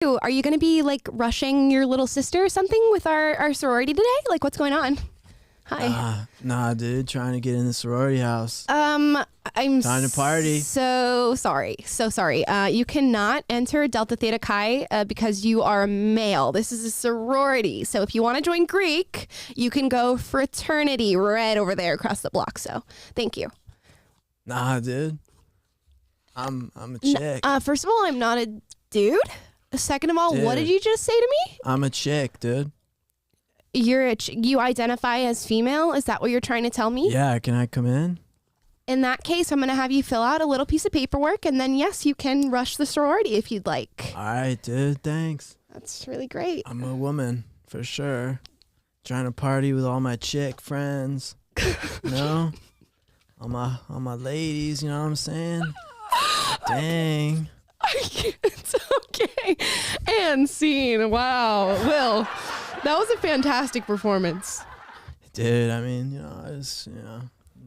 Are you going to be like rushing your little sister or something with our sorority today? Like, what's going on? Hi. Nah, dude. Trying to get in the sorority house. I'm time to party. So sorry. You cannot enter Delta Theta Chi because you are a male. This is a sorority. So if you want to join Greek, you can go fraternity right over there across the block. So thank you. Nah, dude. I'm a chick. First of all, I'm not a dude. Second of all, dude, what did you just say to me? I'm a chick, dude. You identify as female? Is that what you're trying to tell me? Yeah, can I come in? In that case, I'm going to have you fill out a little piece of paperwork, and then, yes, you can rush the sorority if you'd like. All right, dude, thanks. That's really great. I'm a woman, for sure. Trying to party with all my chick friends. You know? All my ladies, you know what I'm saying? Dang. It's okay. And scene. Wow. Will, that was a fantastic performance. Dude, I mean, I was,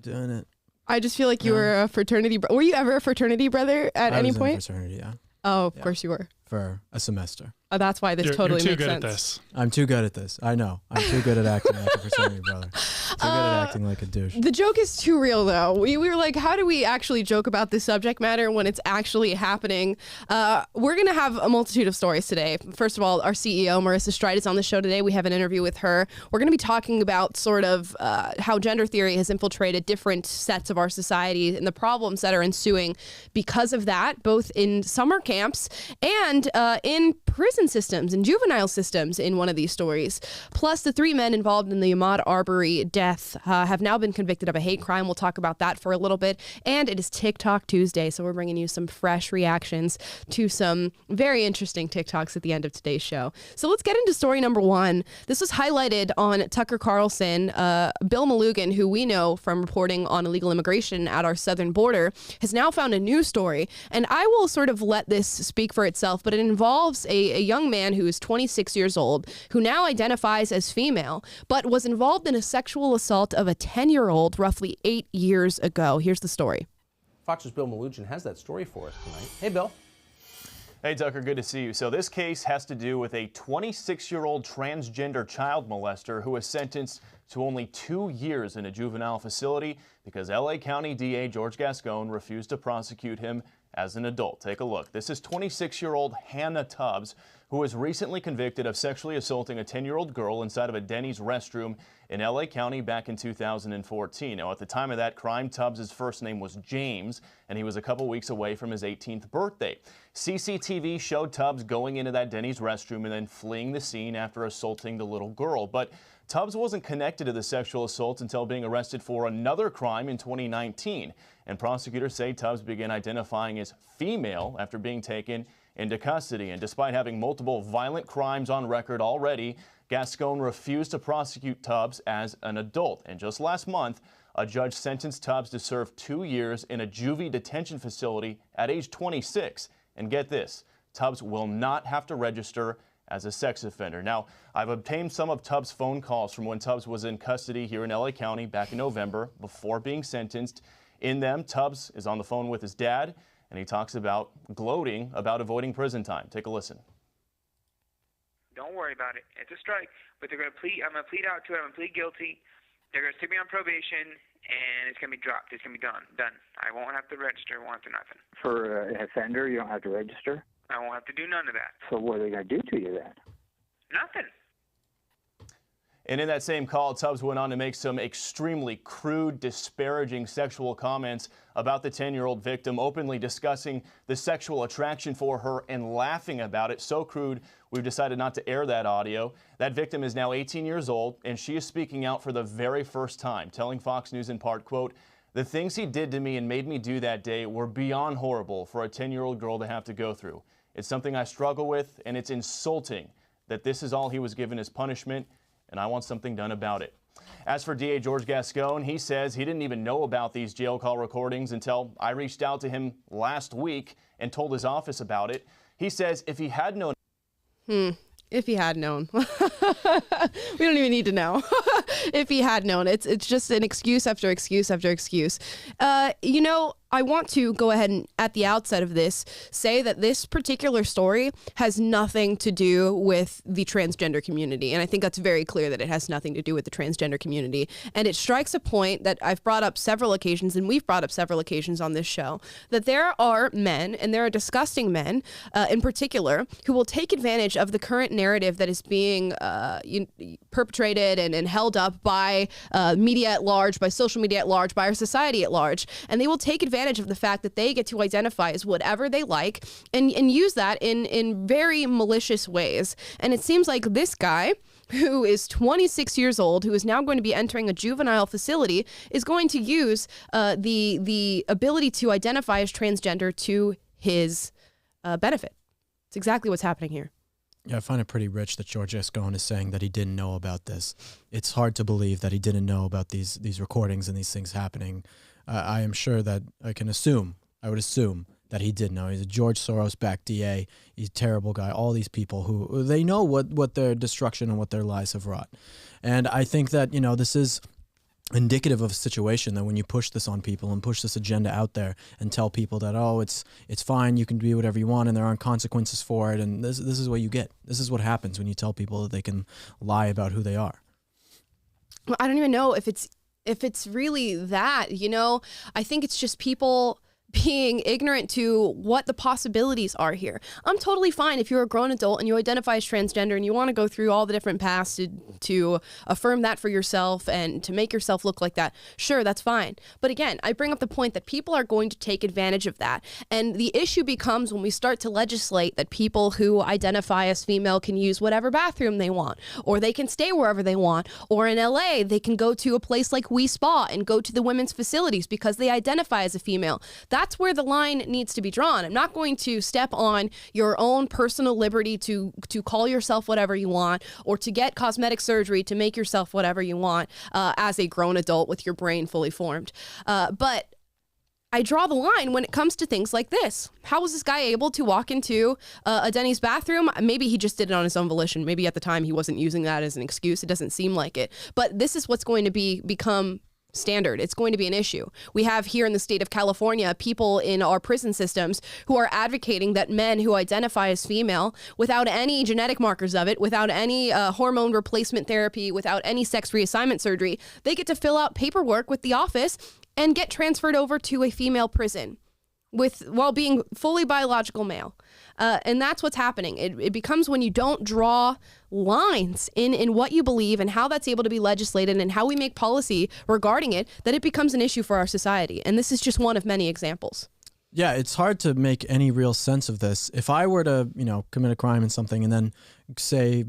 doing it. I just feel like you were a fraternity. Were you ever a fraternity brother at any point? I was in a fraternity, yeah. Oh, of course you were. For a semester. Oh, that's why this totally makes sense. You're too good at this. I'm too good at this. I know. I'm too good at acting like a fraternity brother. Too good at acting like a douche. The joke is too real, though. We were like, how do we actually joke about this subject matter when it's actually happening? We're going to have a multitude of stories today. First of all, our CEO, Marissa Streit, is on the show today. We have an interview with her. We're going to be talking about sort of how gender theory has infiltrated different sets of our society and the problems that are ensuing because of that, both in summer camps and in prison systems and juvenile systems in one of these stories. Plus, the 3 men involved in the Ahmaud Arbery death have now been convicted of a hate crime. We'll talk about that for a little bit. And it is TikTok Tuesday, so we're bringing you some fresh reactions to some very interesting TikToks at the end of today's show. So let's get into story number 1. This was highlighted on Tucker Carlson. Bill Malugin, who we know from reporting on illegal immigration at our southern border, has now found a new story. And I will sort of let this speak for itself, but it involves a young man who is 26 years old, who now identifies as female, but was involved in a sexual assault of a 10-year-old roughly 8 years ago. Here's the story. Fox's Bill Malugin has that story for us tonight. Hey, Bill. Hey, Tucker, good to see you. So this case has to do with a 26-year-old transgender child molester who was sentenced to only 2 years in a juvenile facility because LA County DA George Gascon refused to prosecute him as an adult. Take a look. This is 26-year-old Hannah Tubbs, who was recently convicted of sexually assaulting a 10-year-old girl inside of a Denny's restroom in LA County back in 2014. Now, at the time of that crime, Tubbs' first name was James, and he was a couple weeks away from his 18th birthday. CCTV showed Tubbs going into that Denny's restroom and then fleeing the scene after assaulting the little girl. But Tubbs wasn't connected to the sexual assault until being arrested for another crime in 2019. And prosecutors say Tubbs began identifying as female after being taken into custody. And despite having multiple violent crimes on record already, Gascon refused to prosecute Tubbs as an adult. And just last month, a judge sentenced Tubbs to serve 2 years in a juvie detention facility at age 26. And get this, Tubbs will not have to register as a sex offender. Now, I've obtained some of Tubbs' phone calls from when Tubbs was in custody here in LA County back in November before being sentenced. In them, Tubbs is on the phone with his dad, and he talks about gloating about avoiding prison time. Take a listen. Don't worry about it. It's a strike, but they're going to plead. I'm going to plead out to it. I'm going to plead guilty. They're going to stick me on probation, and it's going to be dropped. It's going to be done. I won't have to register. I won't have to nothing. For an offender, you don't have to register? I won't have to do none of that. So what are they going to do to you then? Nothing. And in that same call, Tubbs went on to make some extremely crude, disparaging sexual comments about the 10-year-old victim, openly discussing the sexual attraction for her and laughing about it. So crude, we've decided not to air that audio. That victim is now 18 years old, and she is speaking out for the very first time, telling Fox News in part, quote, "The things he did to me and made me do that day were beyond horrible for a 10-year-old girl to have to go through. It's something I struggle with, and it's insulting that this is all he was given as punishment, and I want something done about it." As for DA George Gascon, he says he didn't even know about these jail call recordings until I reached out to him last week and told his office about it. He says if he had known... If he had known. We don't even need to know. If he had known. It's just an excuse after excuse after excuse. I want to go ahead and, at the outset of this, say that this particular story has nothing to do with the transgender community. And I think that's very clear that it has nothing to do with the transgender community. And it strikes a point that I've brought up several occasions, and we've brought up several occasions on this show, that there are men, and there are disgusting men in particular, who will take advantage of the current narrative that is being perpetrated and held up by media at large, by social media at large, by our society at large. And they will take advantage of the fact that they get to identify as whatever they like and use that in very malicious ways. And it seems like this guy, who is 26 years old, who is now going to be entering a juvenile facility, is going to use the ability to identify as transgender to his benefit. It's exactly what's happening here. Yeah, I find it pretty rich that George Escone is saying that he didn't know about this. It's hard to believe that he didn't know about these recordings and these things happening. I am sure that I would assume that he did know. He's a George Soros-backed DA. He's a terrible guy. All these people who they know what their destruction and what their lies have wrought. And I think that, this is indicative of a situation that when you push this on people and push this agenda out there and tell people that, it's fine, you can do whatever you want and there aren't consequences for it, and this is what you get. This is what happens when you tell people that they can lie about who they are. Well, I don't even know if it's really that, I think it's just people being ignorant to what the possibilities are here. I'm totally fine if you're a grown adult and you identify as transgender and you want to go through all the different paths to affirm that for yourself and to make yourself look like that. Sure, that's fine. But again, I bring up the point that people are going to take advantage of that. And the issue becomes when we start to legislate that people who identify as female can use whatever bathroom they want, or they can stay wherever they want, or in LA, they can go to a place like We Spa and go to the women's facilities because they identify as a female. That's where the line needs to be drawn. I'm not going to step on your own personal liberty to call yourself whatever you want or to get cosmetic surgery to make yourself whatever you want as a grown adult with your brain fully formed. But I draw the line when it comes to things like this. How was this guy able to walk into a Denny's bathroom? Maybe he just did it on his own volition. Maybe at the time he wasn't using that as an excuse. It doesn't seem like it. But this is what's going to become standard. It's going to be an issue. We have here in the state of California people in our prison systems who are advocating that men who identify as female without any genetic markers of it, without any hormone replacement therapy, without any sex reassignment surgery, they get to fill out paperwork with the office and get transferred over to a female prison while being fully biological male. And that's what's happening. It becomes when you don't draw lines in what you believe and how that's able to be legislated and how we make policy regarding it, that it becomes an issue for our society. And this is just one of many examples. Yeah, it's hard to make any real sense of this. If I were to, commit a crime and something and then let's say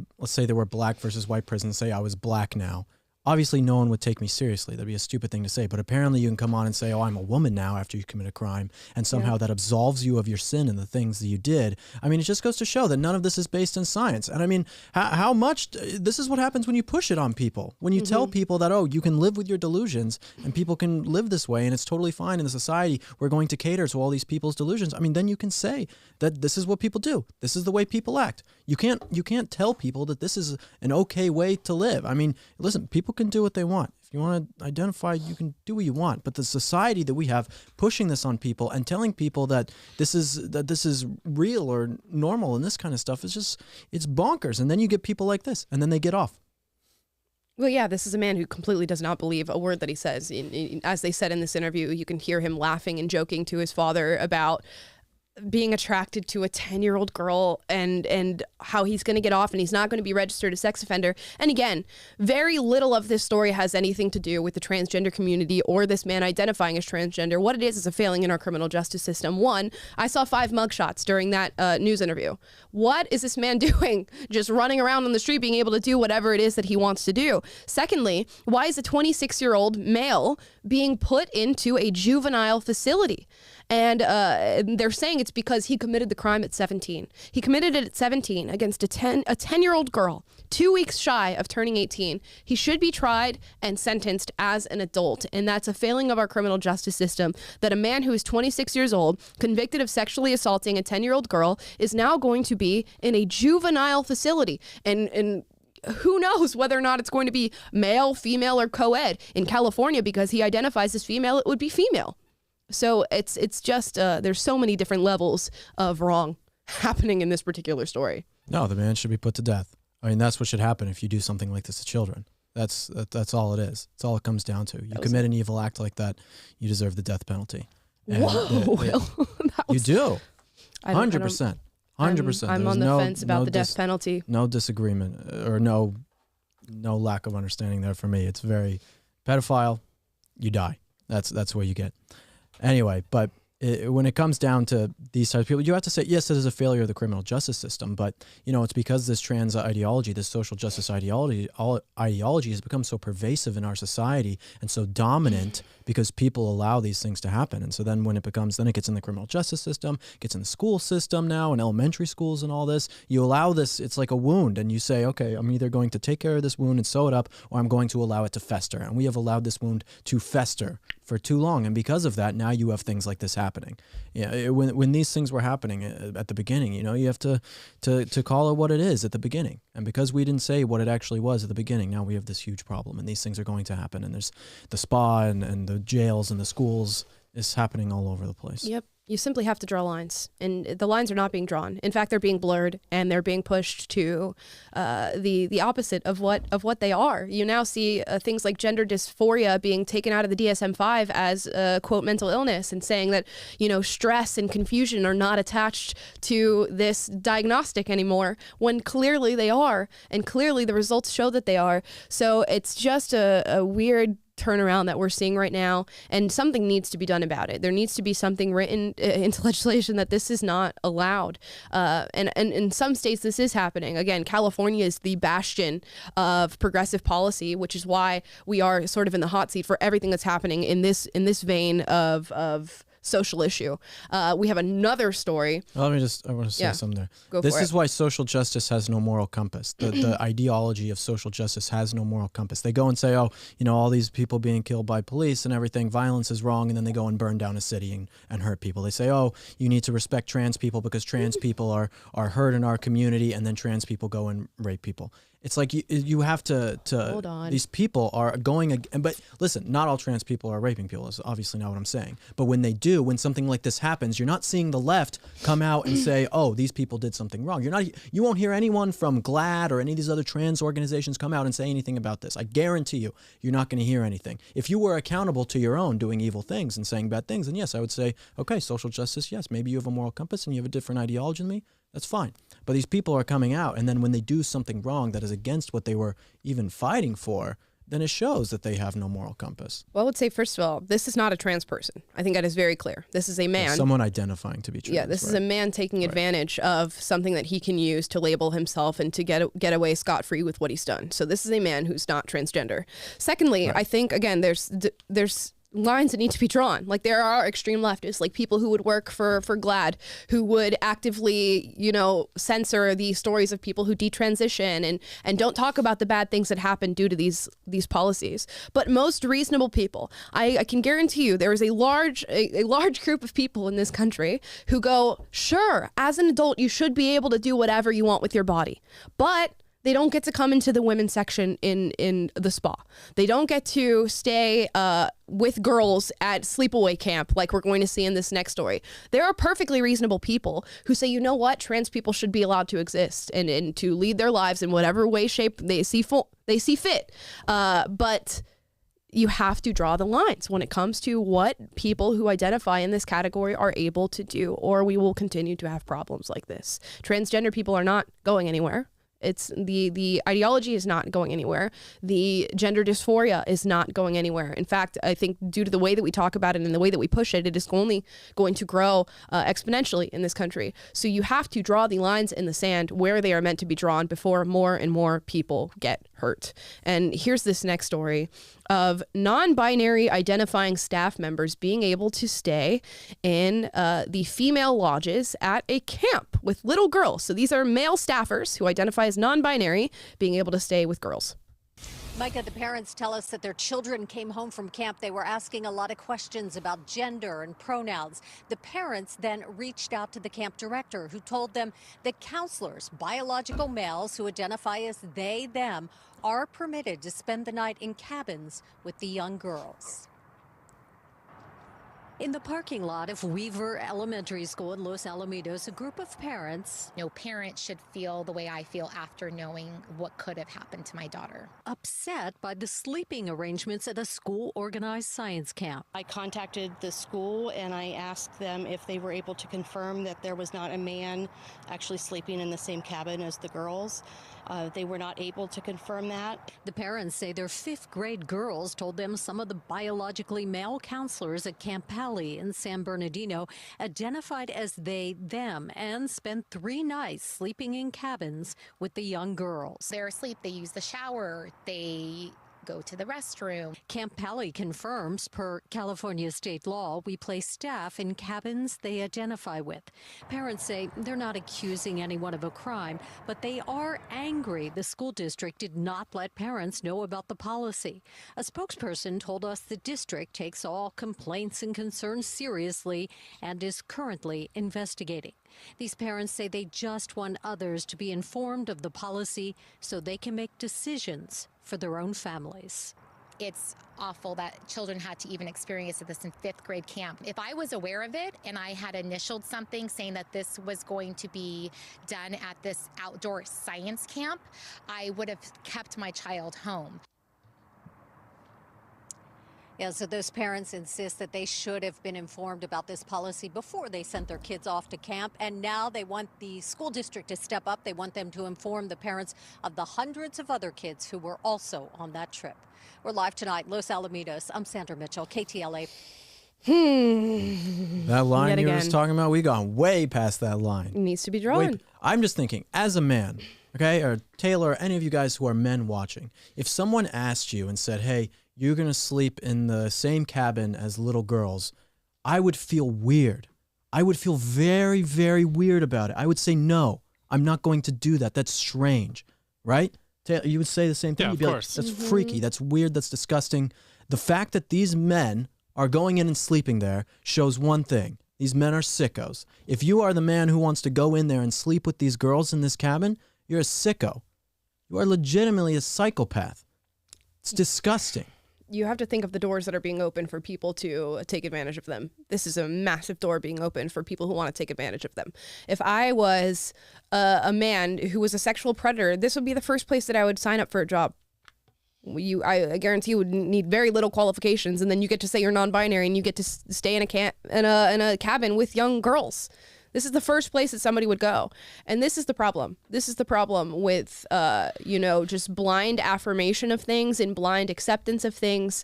there were black versus white prisons, say I was black now, obviously no one would take me seriously. That'd be a stupid thing to say. But apparently you can come on and say, I'm a woman now after you commit a crime, and somehow that absolves you of your sin and the things that you did. I mean, it just goes to show that none of this is based in science. And I mean, how much, this is what happens when you push it on people. When you tell people that, you can live with your delusions and people can live this way and it's totally fine in the society. We're going to cater to all these people's delusions. I mean, then you can say that this is what people do. This is the way people act. You can't tell people that this is an okay way to live. I mean, listen, people can do what they want. If you want to identify, you can do what you want. But the society that we have pushing this on people and telling people that this is real or normal and this kind of stuff is it's bonkers. And then you get people like this, and then they get off. Well, yeah, this is a man who completely does not believe a word that he says. As they said in this interview, you can hear him laughing and joking to his father about being attracted to a 10-year-old girl and how he's going to get off and he's not going to be registered as a sex offender. And again, very little of this story has anything to do with the transgender community or this man identifying as transgender. What it is a failing in our criminal justice system. One, I saw 5 mugshots during that news interview. What is this man doing? Just running around on the street being able to do whatever it is that he wants to do. Secondly, why is a 26-year-old male being put into a juvenile facility? And they're saying it's because he committed the crime at 17. He committed it at 17 against a 10-year-old girl, 2 weeks shy of turning 18. He should be tried and sentenced as an adult. And that's a failing of our criminal justice system, that a man who is 26 years old, convicted of sexually assaulting a 10-year-old girl, is now going to be in a juvenile facility. And who knows whether or not it's going to be male, female, or co-ed. In California, because he identifies as female, it would be female. So it's just there's so many different levels of wrong happening in this particular story. No, the man should be put to death. I mean, that's what should happen if you do something like this to children. That's all it is. That's all it comes down to. You commit an evil act like that, you deserve the death penalty. And Whoa, Will. You do. 100%. 100%. I'm on the fence about the death penalty. No disagreement or no lack of understanding there for me. It's very pedophile, you die. That's where you get. Anyway, but when it comes down to these types of people, you have to say, yes, it is a failure of the criminal justice system, but it's because this trans ideology, this social justice ideology has become so pervasive in our society and so dominant because people allow these things to happen. And so then when it gets in the criminal justice system, gets in the school system now, in elementary schools and all this, you allow this, it's like a wound, and you say, okay, I'm either going to take care of this wound and sew it up, or I'm going to allow it to fester. And we have allowed this wound to fester for too long. And because of that, now you have things like this happening. Yeah, when these things were happening at the beginning, you have to call it what it is at the beginning. And because we didn't say what it actually was at the beginning, now we have this huge problem, and these things are going to happen. And there's the spa and the jails and the schools is happening all over the place. Yep. You simply have to draw lines, and the lines are not being drawn. In fact, they're being blurred, and they're being pushed to the opposite of what they are. You now see things like gender dysphoria being taken out of the DSM-5 as quote mental illness, and saying that stress and confusion are not attached to this diagnostic anymore, when clearly they are, and clearly the results show that they are. So it's just a weird turnaround that we're seeing right now, and something needs to be done about it. There needs to be something written into legislation that this is not allowed. And in some states this is happening. Again, California is the bastion of progressive policy, which is why we are sort of in the hot seat for everything that's happening in this vein of social issue. We have another story. Well, I want to say something there. This is why social justice has no moral compass. The ideology of social justice has no moral compass. They go and say, all these people being killed by police and everything, violence is wrong, and then they go and burn down a city and hurt people. They say, you need to respect trans people because trans people are hurt in our community, and then trans people go and rape people. It's like you have to hold on. These people are going, but listen, not all trans people are raping people. That's obviously not what I'm saying. But when they do, when something like this happens, you're not seeing the left come out and say, these people did something wrong. You won't hear anyone from GLAAD or any of these other trans organizations come out and say anything about this. I guarantee you're not going to hear anything. If you were accountable to your own doing evil things and saying bad things, then yes, I would say, okay, social justice, yes, maybe you have a moral compass and you have a different ideology than me. That's fine. But these people are coming out, and then when they do something wrong that is against what they were even fighting for, then it shows that they have no moral compass. Well, I would say, first of all, this is not a trans person. I think that is very clear. This is a man. There's someone identifying to be trans. Yeah, this is a man taking advantage of something that he can use to label himself and to get away scot-free with what he's done. So this is a man who's not transgender. Secondly, I think, again, there's lines that need to be drawn. Like, there are extreme leftists, like people who would work for GLAAD, who would actively, censor the stories of people who detransition and don't talk about the bad things that happen due to these policies. But most reasonable people, I can guarantee you, there is a large group of people in this country who go, sure, as an adult, you should be able to do whatever you want with your body, but they don't get to come into the women's section in the spa. They don't get to stay with girls at sleepaway camp like we're going to see in this next story. There are perfectly reasonable people who say, you know what, trans people should be allowed to exist and to lead their lives in whatever way, shape they see fit. But you have to draw the lines when it comes to what people who identify in this category are able to do, or we will continue to have problems like this. Transgender people are not going anywhere. It's the ideology is not going anywhere. The gender dysphoria is not going anywhere. In fact, I think due to the way that we talk about it and the way that we push it, it is only going to grow exponentially in this country. So you have to draw the lines in the sand where they are meant to be drawn before more and more people get hurt. And here's this next story of non-binary identifying staff members being able to stay in the female lodges at a camp with little girls. So these are male staffers who identify as non-binary being able to stay with girls. Micah, the parents tell us that their children came home from camp. They were asking a lot of questions about gender and pronouns. The parents then reached out to the camp director, who told them that counselors, biological males who identify as they, them, are permitted to spend the night in cabins with the young girls. In the parking lot of Weaver Elementary School in Los Alamitos, a group of parents, No parent should feel the way I feel after knowing what could have happened to my daughter. upset by the sleeping arrangements at a school-organized science camp. I contacted the school and I asked them if they were able to confirm that there was not a man actually sleeping in the same cabin as the girls. They were not able to confirm that. The parents say their fifth-grade girls told them some of the biologically male counselors at Camp Pali in San Bernardino identified as they, them, and spent 3 nights sleeping in cabins with the young girls. They're asleep, they use the shower, they go to the restroom. Camp Pali confirms, per California state law, we place staff in cabins they identify with. Parents say they're not accusing anyone of a crime, but they are angry the school district did not let parents know about the policy. A spokesperson told us the district takes all complaints and concerns seriously and is currently investigating. These parents say they just want others to be informed of the policy so they can make decisions for their own families. It's awful that children had to even experience this in 5th grade camp. If I was aware of it and I had initialed something saying that this was going to be done at this outdoor science camp, I would have kept my child home. Yeah, so those parents insist that they should have been informed about this policy before they sent their kids off to camp, and now they want the school district to step up. They want them to inform the parents of the hundreds of other kids who were also on that trip. We're live tonight, Los Alamitos. I'm Sandra Mitchell, KTLA. That line Yet you were again. just talking about, we gone way past that line. It needs to be drawn. I'm just thinking, as a man, okay, or Taylor, or any of you guys who are men watching, if someone asked you and said, hey, you're going to sleep in the same cabin as little girls, I would feel weird. I would feel very, very weird about it. I would say, no, I'm not going to do that. That's strange, right? Taylor, you would say the same thing. Yeah, You'd of be course. like, that's freaky. That's weird. That's disgusting. The fact that these men are going in and sleeping there shows one thing. These men are sickos. If you are the man who wants to go in there and sleep with these girls in this cabin, you're a sicko. You are legitimately a psychopath. It's disgusting. You have to think of the doors that are being opened for people to take advantage of them. This is a massive door being opened for people who want to take advantage of them. If I was a man who was a sexual predator, this would be the first place that I would sign up for a job. I guarantee you would need very little qualifications, and then you get to say you're non-binary and you get to stay in a cabin with young girls. This is the first place that somebody would go. And this is the problem. This is the problem with, just blind affirmation of things and blind acceptance of things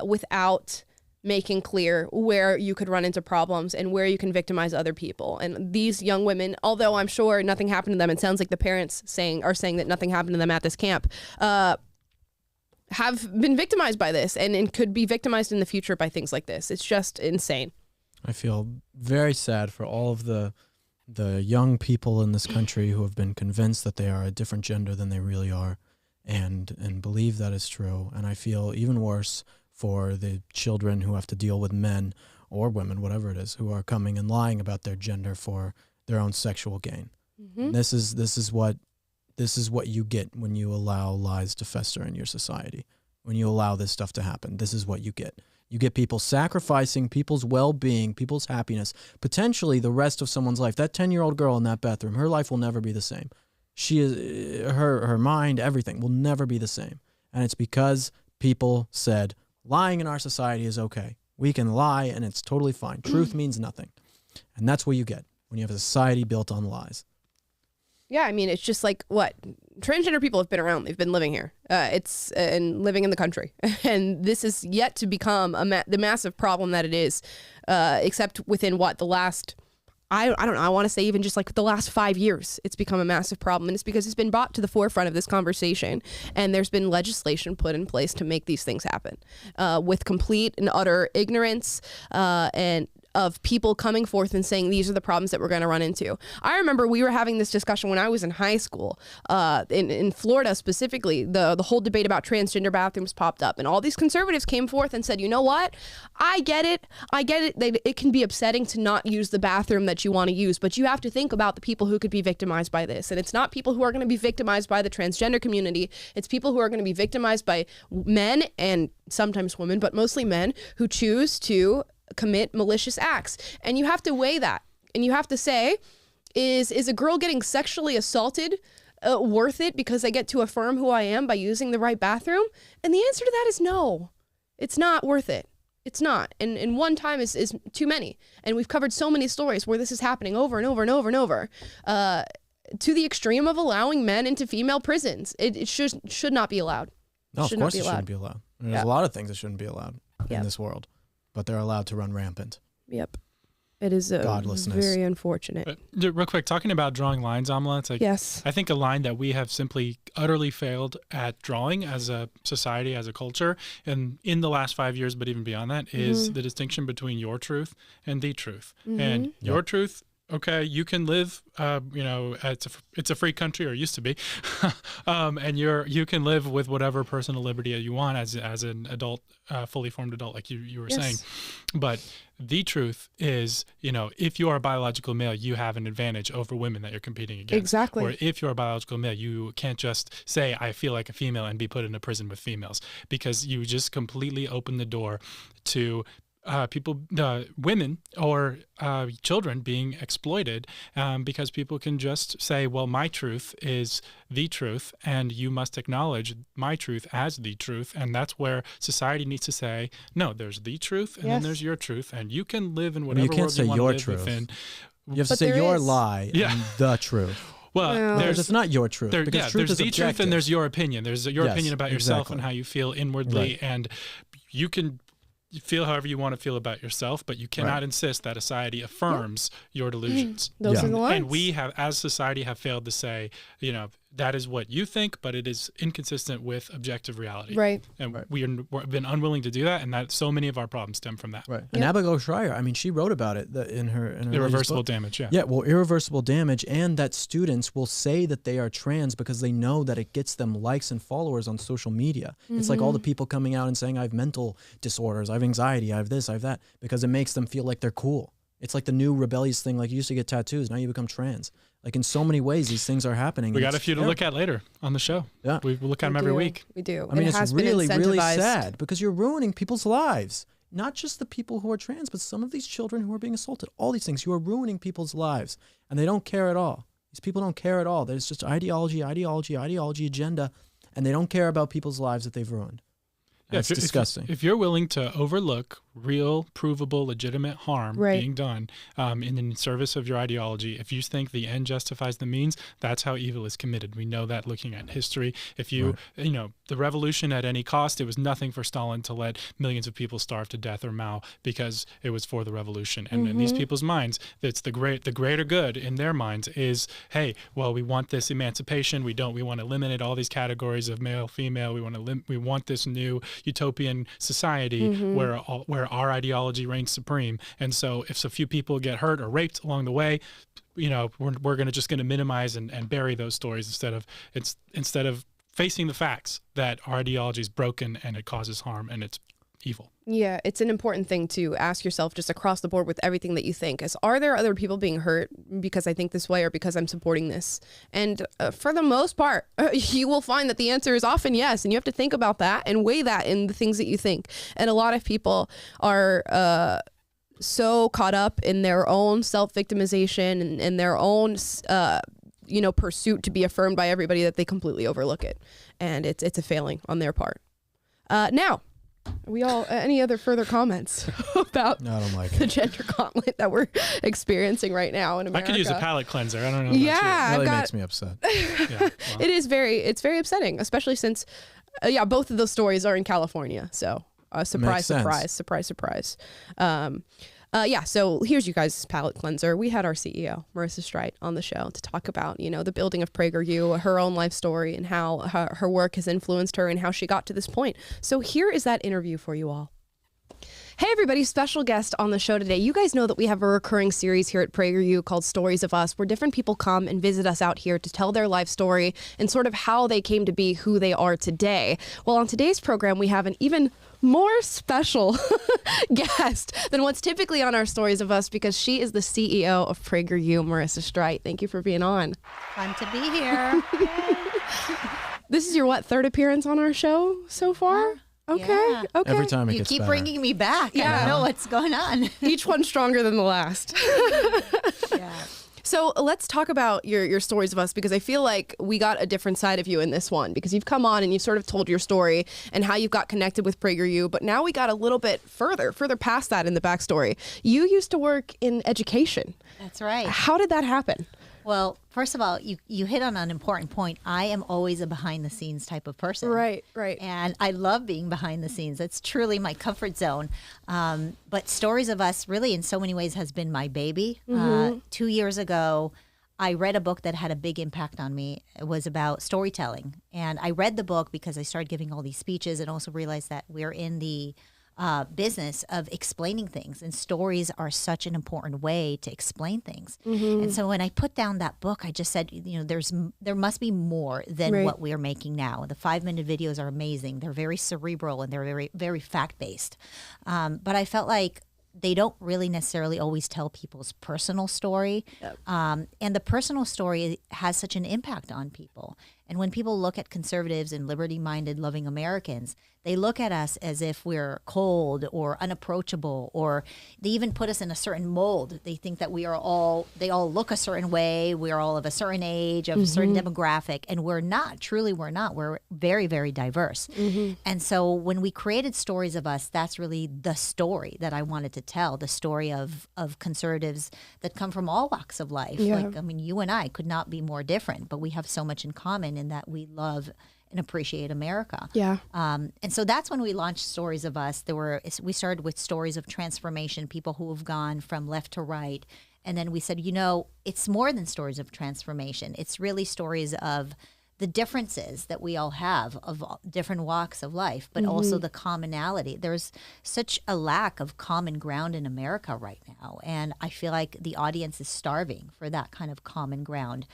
without making clear where you could run into problems and where you can victimize other people. And these young women, although I'm sure nothing happened to them, it sounds like the parents are saying that nothing happened to them at this camp, have been victimized by this and could be victimized in the future by things like this. It's just insane. I feel very sad for all of the young people in this country who have been convinced that they are a different gender than they really are and believe that is true. And I feel even worse for the children who have to deal with men or women, whatever it is, who are coming and lying about their gender for their own sexual gain. Mm-hmm. This is what you get when you allow lies to fester in your society. When you allow this stuff to happen, this is what you get. You get people sacrificing people's well-being, people's happiness, potentially the rest of someone's life. That 10-year-old girl in that bathroom, her life will never be the same. She is her mind, everything will never be the same. And it's because people said lying in our society is okay. We can lie and it's totally fine. Truth means nothing. And that's what you get when you have a society built on lies. Yeah, I mean, it's just like what transgender people have been around. They've been living here. And living in the country. And this is yet to become the massive problem that it is, except within the last, I don't know, I want to say even just like the last 5 years, it's become a massive problem. And it's because it's been brought to the forefront of this conversation. And there's been legislation put in place to make these things happen with complete and utter ignorance and of people coming forth and saying these are the problems that we're going to run into. I remember we were having this discussion when I was in high school, in Florida specifically. The whole debate about transgender bathrooms popped up, and all these conservatives came forth and said, you know what? I get it. It can be upsetting to not use the bathroom that you want to use, but you have to think about the people who could be victimized by this. And it's not people who are going to be victimized by the transgender community. It's people who are going to be victimized by men and sometimes women, but mostly men who choose to commit malicious acts. And you have to weigh that. And you have to say, is a girl getting sexually assaulted worth it because I get to affirm who I am by using the right bathroom? And the answer to that is no. It's not worth it. It's not. And one time is too many. And we've covered so many stories where this is happening over and over and over and over, to the extreme of allowing men into female prisons. It should not be allowed. No, of course it shouldn't be allowed. There's a lot of things that shouldn't be allowed in this world, but they're allowed to run rampant. Yep. It is godlessness. Very unfortunate. But real quick, talking about drawing lines, Amala, it's like, yes. I think a line that we have simply utterly failed at drawing as a society, as a culture, and in the last 5 years, but even beyond that, is the distinction between your truth and the truth. And your truth, okay, you can live, it's a free country, or used to be, and you can live with whatever personal liberty you want as an adult, fully formed adult, like you were saying. But the truth is, if you are a biological male, you have an advantage over women that you're competing against. Exactly. Or if you're a biological male, you can't just say, I feel like a female and be put in a prison with females, because you just completely open the door to women or children being exploited, because people can just say, well, my truth is the truth and you must acknowledge my truth as the truth. And that's where society needs to say, no, there's the truth and then there's your truth, and you can live in whatever world you want to live within. You have to say your lie and the truth. Well, it's not your truth. Because truth there's is the objective. truth and there's your opinion. There's your opinion about yourself and how you feel inwardly, and you can feel however you want to feel about yourself, but you cannot insist that society affirms your delusions. Those are the lines. And we have, as society, have failed to say, that is what you think, but it is inconsistent with objective reality. Right. And we've been unwilling to do that, and that so many of our problems stem from that. Right. And Abigail Schreier, I mean, she wrote about it in her irreversible damage. Yeah, well, irreversible damage, and that students will say that they are trans because they know that it gets them likes and followers on social media. It's like all the people coming out and saying, I have mental disorders, I have anxiety, I have this, I have that, because it makes them feel like they're cool. It's like the new rebellious thing, like you used to get tattoos, now you become trans. Like in so many ways, these things are happening. We got a few to look at later on the show. Yeah. We look at them every week. We do. I mean, it's really, really sad because you're ruining people's lives. Not just the people who are trans, but some of these children who are being assaulted. All these things, you are ruining people's lives. And they don't care at all. These people don't care at all. There's just ideology, agenda, and they don't care about people's lives that they've ruined. Yeah, it's disgusting. If you're willing to overlook real, provable, legitimate harm being done in the service of your ideology, if you think the end justifies the means, that's how evil is committed. We know that looking at history. If you, the revolution at any cost, it was nothing for Stalin to let millions of people starve to death or Mao because it was for the revolution. And in these people's minds, it's the greater good in their minds is, hey, well, we want this emancipation. We want to eliminate all these categories of male, female. We want this new utopian society where our ideology reigns supreme. And so if a few people get hurt or raped along the way, we're just going to minimize and bury those stories instead of facing the facts that our ideology is broken and it causes harm and it's evil. Yeah, it's an important thing to ask yourself just across the board with everything that you think is, are there other people being hurt because I think this way or because I'm supporting this? And for the most part, you will find that the answer is often yes. And you have to think about that and weigh that in the things that you think. And a lot of people are so caught up in their own self-victimization and their own pursuit to be affirmed by everybody that they completely overlook it. And it's a failing on their part. Now, we all any other further comments about the gender gauntlet that we're experiencing right now in America? I could use a palate cleanser. I don't know. Yeah, it really makes me upset. It's very upsetting, especially since both of those stories are in California. So surprise. So here's you guys' palate cleanser. We had our CEO, Marissa Streit, on the show to talk about, the building of PragerU, her own life story, and how her work has influenced her and how she got to this point. So here is that interview for you all. Hey everybody, special guest on the show today. You guys know that we have a recurring series here at PragerU called Stories of Us, where different people come and visit us out here to tell their life story and sort of how they came to be who they are today. Well, on today's program, we have an even more special guest than what's typically on our Stories of Us, because she is the CEO of PragerU, Marissa Streit. Thank you for being on. Fun to be here. This is your, third appearance on our show so far? Okay. Yeah. Okay. Every time it You gets keep better. bringing me back. I Yeah. don't know what's going on. Each one stronger than the last. Yeah. So let's talk about your stories of us, because I feel like we got a different side of you in this one, because you've come on and you've sort of told your story and how you've got connected with PragerU, but now we got a little bit further past that in the backstory. You used to work in education. That's right. How did that happen? Well, first of all, you hit on an important point. I am always a behind the scenes type of person. Right. And I love being behind the scenes. It's truly my comfort zone. But Stories of Us really in so many ways has been my baby. 2 years ago, I read a book that had a big impact on me. It was about storytelling. And I read the book because I started giving all these speeches and also realized that we're in the business of explaining things, and stories are such an important way to explain things. And so when I put down that book, I just said, there must be more than what we are making now. The 5-minute videos are amazing. They're very cerebral and they're very, very fact-based. But I felt like they don't really necessarily always tell people's personal story. Yep. And the personal story has such an impact on people. And when people look at conservatives and liberty-minded, loving Americans, they look at us as if we're cold or unapproachable, or they even put us in a certain mold. They think that they all look a certain way. We're all of a certain age, of a certain demographic, and we're not. Truly, we're not. We're very, very diverse. And so when we created Stories of Us, that's really the story that I wanted to tell, the story of conservatives that come from all walks of life. Yeah. Like, I mean, you and I could not be more different, but we have so much in common in that we love and appreciate America. Yeah. And so that's when we launched Stories of Us. We started with stories of transformation, people who have gone from left to right. And then we said, it's more than stories of transformation. It's really stories of the differences that we all have of different walks of life, but also the commonality. There's such a lack of common ground in America right now. And I feel like the audience is starving for that kind of common ground.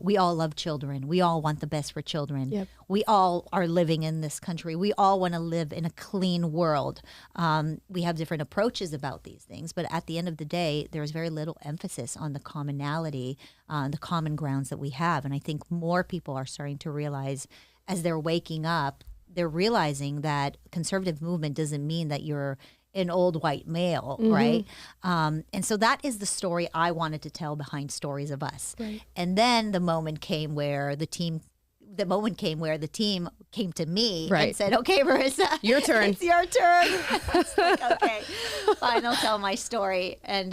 We all love children. We all want the best for children. Yep. We all are living in this country. We all want to live in a clean world. We have different approaches about these things, but at the end of the day, there's very little emphasis on the commonality, the common grounds that we have. And I think more people are starting to realize, as they're waking up, they're realizing that conservative movement doesn't mean that you're an old white male, right? And so that is the story I wanted to tell behind Stories of Us. Right. And then the moment came where the team came to me and said, "Okay, Marissa, your turn. It's your turn." It's like, okay, fine, I'll tell my story. And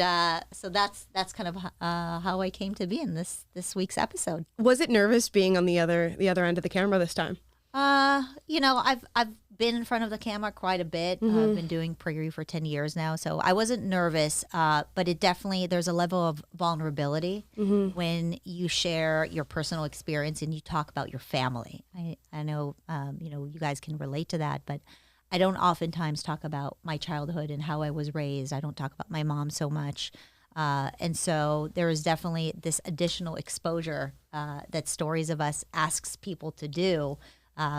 so that's kind of how I came to be in this week's episode. Was it nervous being on the other end of the camera this time? I've been in front of the camera quite a bit. I've been doing PragerU for 10 years now, so I wasn't nervous, but it definitely, there's a level of vulnerability when you share your personal experience and you talk about your family. I know, you guys can relate to that, but I don't oftentimes talk about my childhood and how I was raised. I don't talk about my mom so much. And so there is definitely this additional exposure that Stories of Us asks people to do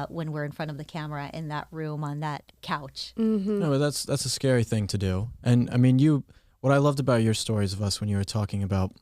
when we're in front of the camera in that room on that couch. No, but that's a scary thing to do. And I mean, what I loved about your Stories of Us when you were talking about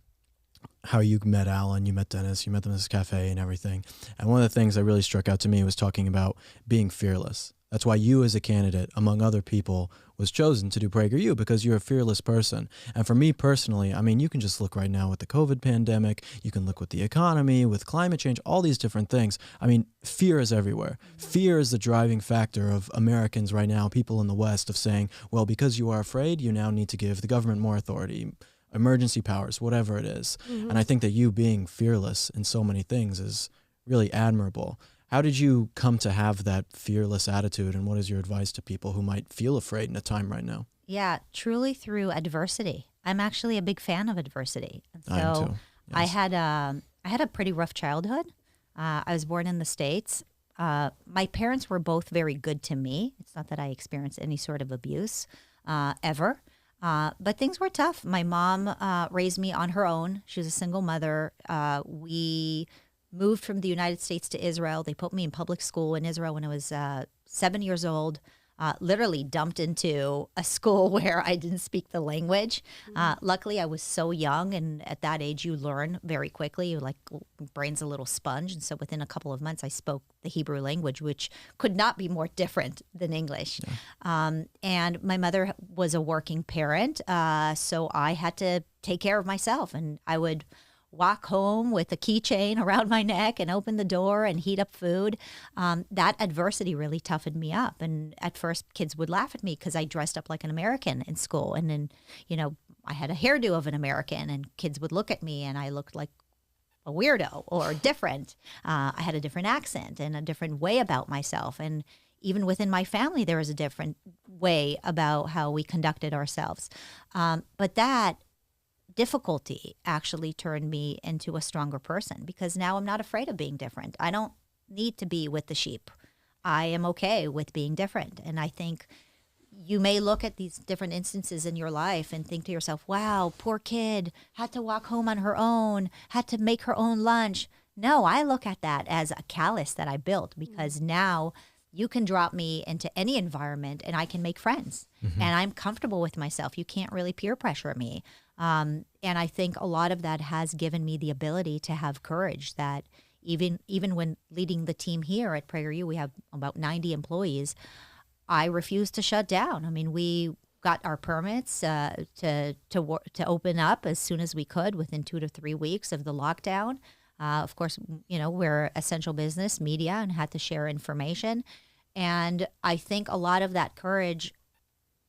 how you met Alan, you met Dennis, you met them at this cafe and everything. And one of the things that really struck out to me was talking about being fearless. That's why you as a candidate, among other people, was chosen to do PragerU, because you're a fearless person. And for me personally, I mean, you can just look right now with the COVID pandemic, you can look with the economy, with climate change, all these different things. I mean, fear is everywhere. Fear is the driving factor of Americans right now, people in the West, of saying, well, because you are afraid, you now need to give the government more authority, emergency powers, whatever it is. And I think that you being fearless in so many things is really admirable. How did you come to have that fearless attitude, and what is your advice to people who might feel afraid in a time right now? Yeah, truly through adversity. I'm actually a big fan of adversity. And so I am too. Yes. I had a pretty rough childhood. I was born in the States. My parents were both very good to me. It's not that I experienced any sort of abuse ever. But things were tough. My mom raised me on her own. She was a single mother. We moved from the United States to Israel. They put me in public school in Israel when I was 7 years old. literally dumped into a school where I didn't speak the language. Luckily, I was so young, and at that age, you learn very quickly. You're like, brain's a little sponge. And so within a couple of months, I spoke the Hebrew language, which could not be more different than English. Yeah. And my mother was a working parent, so I had to take care of myself. And I would walk home with a keychain around my neck and open the door and heat up food. That adversity really toughened me up. And at first, kids would laugh at me because I dressed up like an American in school. And then, I had a hairdo of an American, and kids would look at me and I looked like a weirdo or different. I had a different accent and a different way about myself. And even within my family, there was a different way about how we conducted ourselves. But that difficulty actually turned me into a stronger person, because now I'm not afraid of being different. I don't need to be with the sheep. I am okay with being different. And I think you may look at these different instances in your life and think to yourself, wow, poor kid, had to walk home on her own, had to make her own lunch. No, I look at that as a callus that I built, because now you can drop me into any environment and I can make friends. And I'm comfortable with myself. You can't really peer pressure me. And I think a lot of that has given me the ability to have courage, that even when leading the team here at PragerU, we have about 90 employees, I refuse to shut down. I mean, we got our permits to open up as soon as we could within 2 to 3 weeks of the lockdown. Of course, we're essential business media and had to share information. And I think a lot of that courage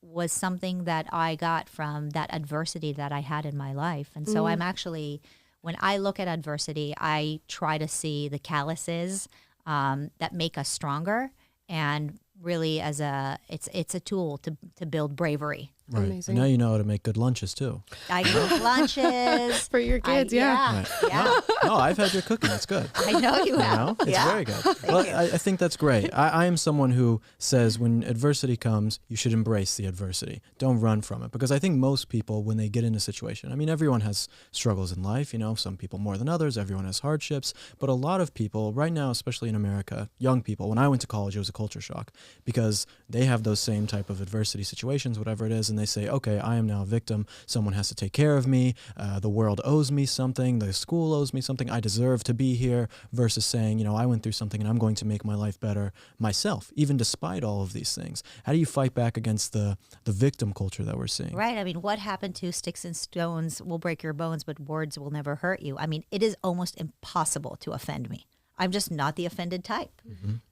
was something that I got from that adversity that I had in my life. And so I'm actually, when I look at adversity, I try to see the calluses that make us stronger, and really as it's a tool to build bravery. Right. Amazing. And now you know how to make good lunches too. I cook lunches for your kids. Yeah. Right. Yeah. No, I've had your cooking. It's good. I know you have. It's very good. Well, I think that's great. I am someone who says when adversity comes, you should embrace the adversity. Don't run from it. Because I think most people, when they get in a situation, I mean, everyone has struggles in life, some people more than others, everyone has hardships, but a lot of people right now, especially in America, young people, when I went to college, it was a culture shock, because they have those same type of adversity situations, whatever it is, and they say, okay, I am now a victim. Someone has to take care of me. The world owes me something. The school owes me something. I deserve to be here, versus saying, I went through something and I'm going to make my life better myself, even despite all of these things. How do you fight back against the victim culture that we're seeing? Right. I mean, what happened to sticks and stones will break your bones, but words will never hurt you. I mean, it is almost impossible to offend me. I'm just not the offended type.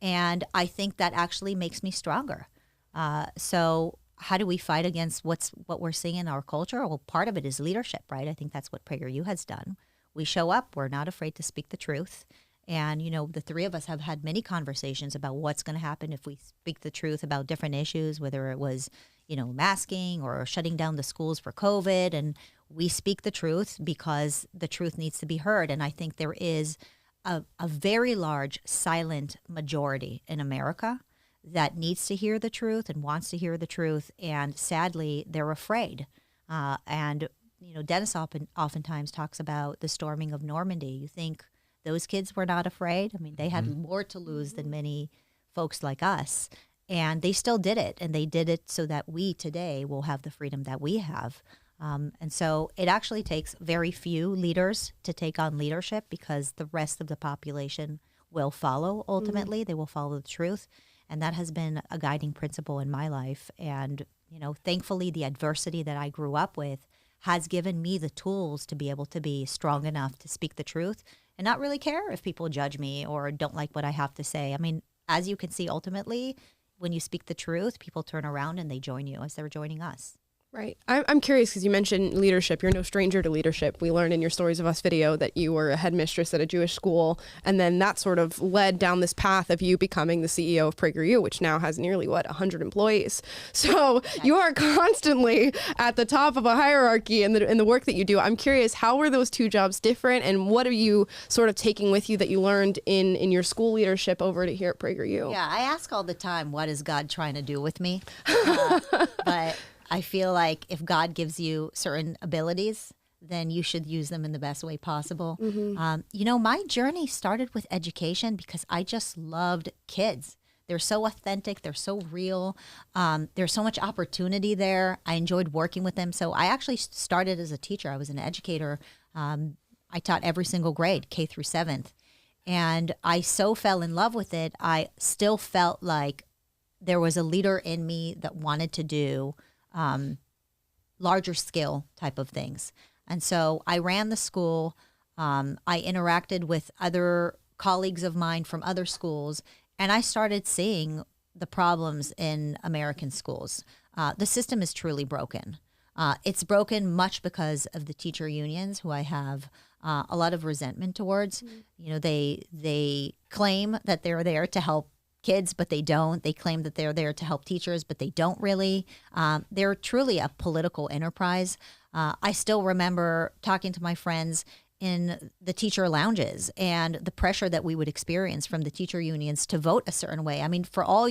And I think that actually makes me stronger. So how do we fight against what we're seeing in our culture? Well, part of it is leadership, right? I think that's what PragerU has done. We show up. We're not afraid to speak the truth. And, the three of us have had many conversations about what's going to happen if we speak the truth about different issues, whether it was, masking or shutting down the schools for COVID. And we speak the truth because the truth needs to be heard. And I think there is a very large silent majority in America that needs to hear the truth and wants to hear the truth. And sadly, they're afraid. And Dennis oftentimes talks about the storming of Normandy. You think those kids were not afraid? I mean, they had more to lose than many folks like us. And they still did it. And they did it so that we today will have the freedom that we have. And so it actually takes very few leaders to take on leadership, because the rest of the population will follow ultimately. They will follow the truth. And that has been a guiding principle in my life. And, thankfully, the adversity that I grew up with has given me the tools to be able to be strong enough to speak the truth and not really care if people judge me or don't like what I have to say. I mean, as you can see, ultimately, when you speak the truth, people turn around and they join you as they're joining us. Right. I'm curious because you mentioned leadership. You're no stranger to leadership. We learned in your Stories of Us video that you were a headmistress at a Jewish school, and then that sort of led down this path of you becoming the CEO of PragerU, which now has nearly, 100 employees. So you are constantly at the top of a hierarchy in the work that you do. I'm curious, how were those two jobs different, and what are you sort of taking with you that you learned in your school leadership over to here at PragerU? Yeah, I ask all the time, what is God trying to do with me? But I feel like if God gives you certain abilities, then you should use them in the best way possible. My journey started with education because I just loved kids. They're so authentic. They're so real. There's so much opportunity there. I enjoyed working with them. So I actually started as a teacher. I was an educator. I taught every single grade, K through 7th. And I so fell in love with it. I still felt like there was a leader in me that wanted to do larger scale type of things. And so I ran the school. I interacted with other colleagues of mine from other schools, and I started seeing the problems in American schools. The system is truly broken. It's broken much because of the teacher unions, who I have a lot of resentment towards. You know, they claim that they're there to help kids, but they don't. They claim that they're there to help teachers, but they don't really. They're truly a political enterprise. I still remember talking to my friends in the teacher lounges and the pressure that we would experience from the teacher unions to vote a certain way. I mean, for all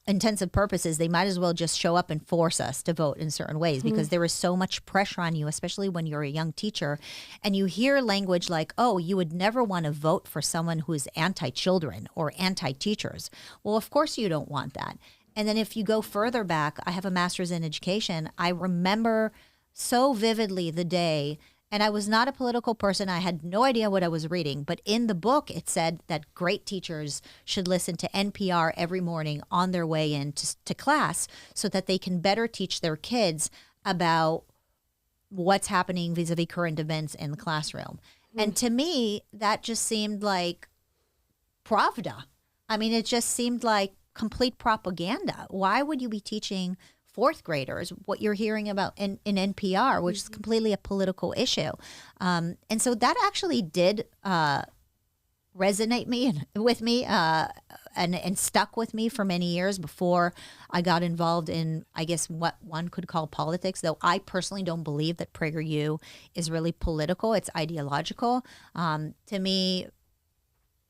intents and purposes, they might as well just show up and force us to vote in certain ways because there is so much pressure on you, especially when you're a young teacher. And you hear language like, oh, you would never want to vote for someone who is anti-children or anti-teachers. Well, of course you don't want that. And then if you go further back, I have a master's in education. I remember so vividly the day. And I was not a political person. I had no idea what I was reading. But in the book, it said that great teachers should listen to NPR every morning on their way in to class so that they can better teach their kids about what's happening vis-a-vis current events in the classroom. And to me, that just seemed like Pravda. I mean, it just seemed like complete propaganda. Why would you be teaching fourth graders what you're hearing about in NPR, which is completely a political issue? And so that actually did resonate with me and stuck with me for many years before I got involved in, I guess, what one could call politics, though I personally don't believe that PragerU is really political. It's ideological. To me,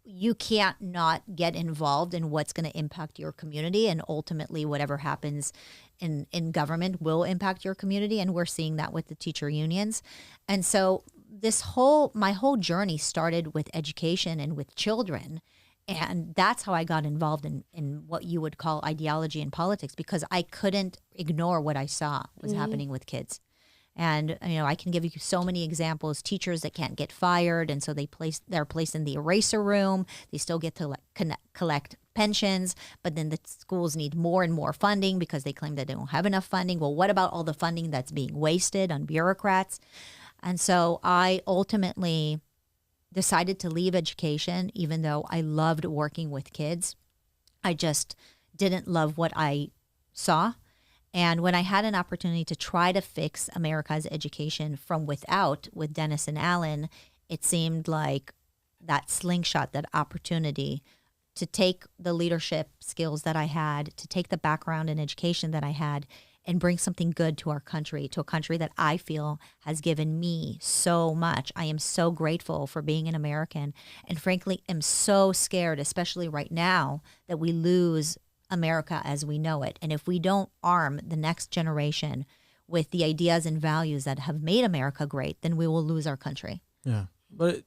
you can't not get involved in what's going to impact your community, and ultimately whatever happens in government will impact your community, and we're seeing that with the teacher unions. And so my whole journey started with education and with children, and that's how I got involved in what you would call ideology and politics, because I couldn't ignore what I saw was happening with kids. And, you know, I can give you so many examples, teachers that can't get fired. And so they're placed in the eraser room. They still get to collect pensions, but then the schools need more and more funding because they claim that they don't have enough funding. Well, what about all the funding that's being wasted on bureaucrats? And so I ultimately decided to leave education, even though I loved working with kids. I just didn't love what I saw. And when I had an opportunity to try to fix America's education from without with Dennis and Allen, it seemed like that slingshot, that opportunity to take the leadership skills that I had, to take the background in education that I had, and bring something good to our country, to a country that I feel has given me so much. I am so grateful for being an American, and frankly, am so scared, especially right now, that we lose America as we know it. And if we don't arm the next generation with the ideas and values that have made America great, then we will lose our country. Yeah. But,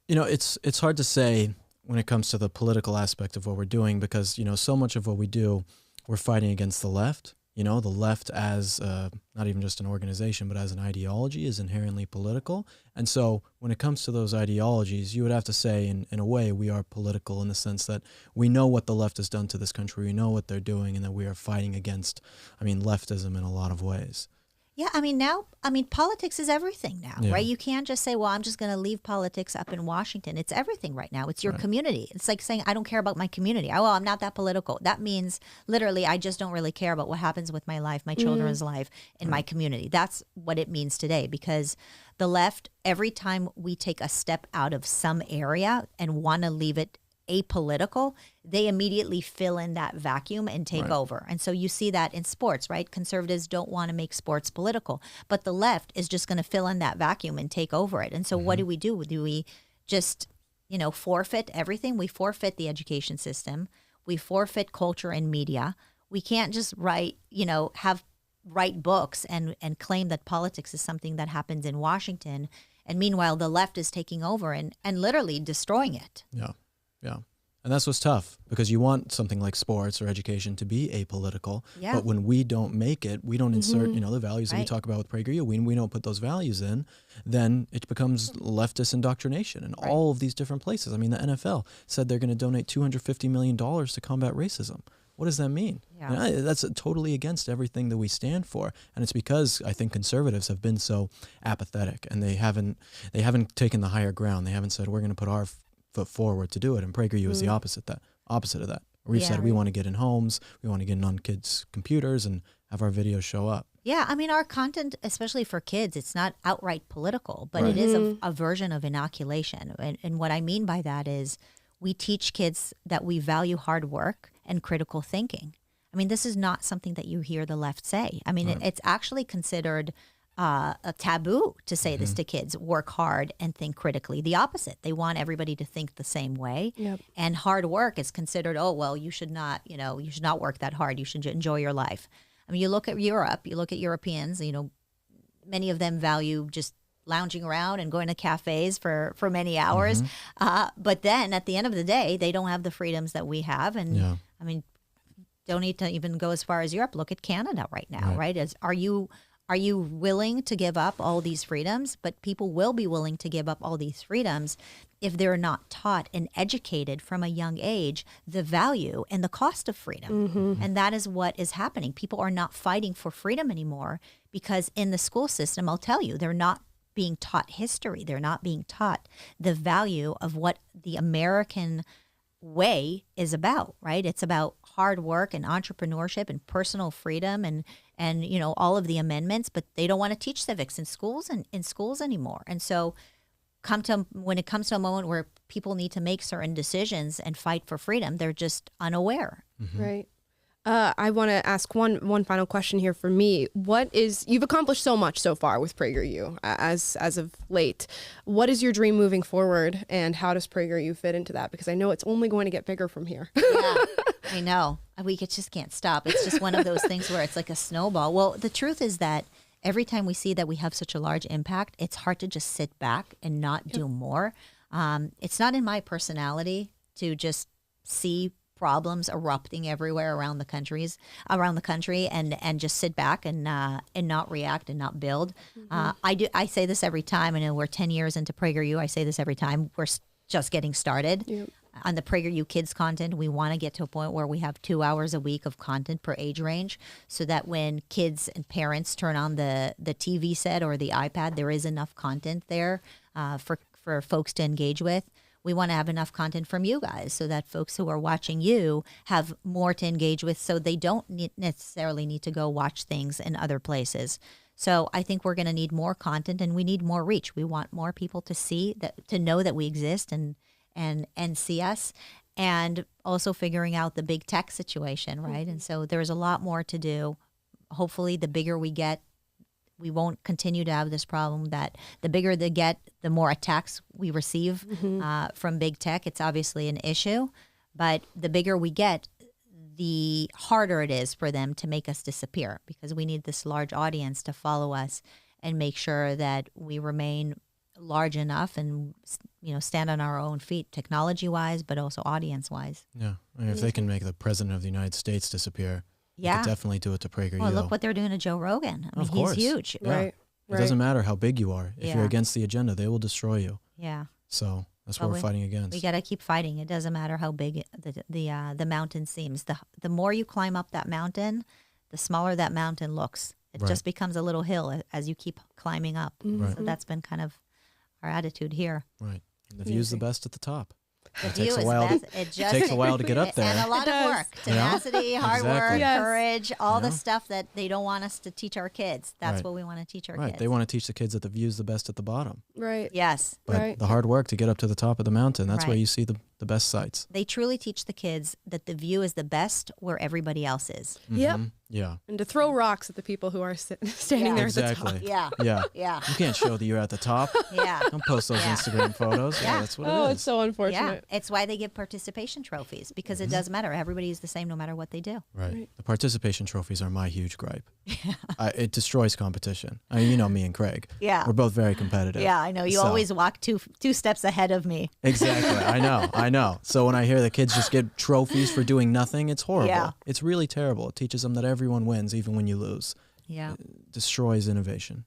it's hard to say when it comes to the political aspect of what we're doing, because, so much of what we do, we're fighting against the left. The left as not even just an organization, but as an ideology is inherently political. And so when it comes to those ideologies, you would have to say, in a way, we are political in the sense that we know what the left has done to this country. We know what they're doing, and that we are fighting against, leftism in a lot of ways. Yeah, politics is everything now, right? You can't just say, well, I'm just going to leave politics up in Washington. It's everything right now. It's your community. It's like saying, I don't care about my community. Oh, well, I'm not that political. That means literally, I just don't really care about what happens with my life, my children's life, in my community. That's what it means today, because the left, every time we take a step out of some area and want to leave it apolitical, they immediately fill in that vacuum and take over. And so you see that in sports, right? Conservatives don't want to make sports political, but the left is just going to fill in that vacuum and take over it. And so what do? Do we just, forfeit everything? We forfeit the education system. We forfeit culture and media. We can't just write books and claim that politics is something that happens in Washington. And meanwhile, the left is taking over and literally destroying it. Yeah. Yeah. And that's what's tough, because you want something like sports or education to be apolitical. Yeah. But when we don't make it, we don't insert, the values that we Right. talk about with PragerU, we don't put those values in, then it becomes leftist indoctrination in all of these different places. I mean, the NFL said they're going to donate $250 million to combat racism. What does that mean? Yeah. That's totally against everything that we stand for. And it's because I think conservatives have been so apathetic, and they haven't taken the higher ground. They haven't said, we're going to put our foot forward to do it. And PragerU is the opposite of that. We've said we want to get in homes, we want to get in on kids' computers and have our videos show up. Yeah, I mean, our content, especially for kids, it's not outright political, but it is a version of inoculation. And what I mean by that is we teach kids that we value hard work and critical thinking. I mean, this is not something that you hear the left say. I mean, it's actually considered a taboo to say this to kids: work hard and think critically. The opposite. They want everybody to think the same way. Yep. And hard work is considered, oh, well, you should not work that hard. You should enjoy your life. I mean, you look at Europe, you look at Europeans, many of them value just lounging around and going to cafes for many hours. But then at the end of the day, they don't have the freedoms that we have. And I mean, don't need to even go as far as Europe. Look at Canada right now, right? Are you willing to give up all these freedoms? But people will be willing to give up all these freedoms if they're not taught and educated from a young age the value and the cost of freedom. And that is what is happening. People are not fighting for freedom anymore because in the school system, I'll tell you, they're not being taught history. They're not being taught the value of what the American way is about, right? It's about hard work and entrepreneurship and personal freedom and all of the amendments, but they don't want to teach civics in schools anymore. And so when it comes to a moment where people need to make certain decisions and fight for freedom, they're just unaware. Right. I want to ask one final question here for me. You've accomplished so much so far with PragerU as of late. What is your dream moving forward, and how does PragerU fit into that? Because I know it's only going to get bigger from here. Yeah, I know. We just can't stop. It's just one of those things where it's like a snowball. Well, the truth is that every time we see that we have such a large impact, it's hard to just sit back and not do more. It's not in my personality to just see problems erupting everywhere around the country and just sit back and not react and not build. I say this every time. I know we're 10 years into PragerU. I say this every time. We're just getting started. Yep. On the PragerU Kids content, we want to get to a point where we have 2 hours a week of content per age range, so that when kids and parents turn on the TV set or the iPad, there is enough content there for folks to engage with. We want to have enough content from you guys so that folks who are watching you have more to engage with, so they don't necessarily need to go watch things in other places. So I think we're going to need more content, and we need more reach. We want more people to see that, to know that we exist and see us, and also figuring out the big tech situation, right? And so there's a lot more to do. Hopefully, the bigger we get, we won't continue to have this problem that the bigger they get, the more attacks we receive from big tech. It's obviously an issue, but the bigger we get, the harder it is for them to make us disappear, because we need this large audience to follow us and make sure that we remain large enough and stand on our own feet, technology-wise, but also audience-wise. Yeah, I mean, if they can make the president of the United States disappear, they could definitely do it to PragerU. Well, look what they're doing to Joe Rogan. I mean, he's huge. Yeah. Right. It doesn't matter how big you are. If you're against the agenda, they will destroy you. Yeah. So that's what we're fighting against. We got to keep fighting. It doesn't matter how big the mountain seems. The more you climb up that mountain, the smaller that mountain looks. It just becomes a little hill as you keep climbing up. So that's been kind of our attitude here. Right. And the view's the best at the top. The It view takes a is while. best. It takes a while to get up there, and a lot of work, tenacity, hard work, courage, all the stuff that they don't want us to teach our kids. That's what we want to teach our kids. They want to teach the kids that the view's the best at the bottom. Right. Yes. But the hard work to get up to the top of the mountain, that's where you see the best sights. They truly teach the kids that the view is the best where everybody else is. Yep. Yeah. And to throw rocks at the people who are standing there at the top. Yeah. You can't show that you're at the top. Don't post those Instagram photos. Yeah, that's what it is. Oh, it's so unfortunate. Yeah. It's why they give participation trophies, because it doesn't matter. Everybody is the same no matter what they do. Right. The participation trophies are my huge gripe. It destroys competition. I mean, you know me and Craig. Yeah. We're both very competitive. Yeah, I know. You always walk two steps ahead of me. Exactly. I know. know. So when I hear the kids just get trophies for doing nothing, it's horrible. Yeah. It's really terrible. It teaches them that everyone wins, even when you lose. Yeah. It destroys innovation.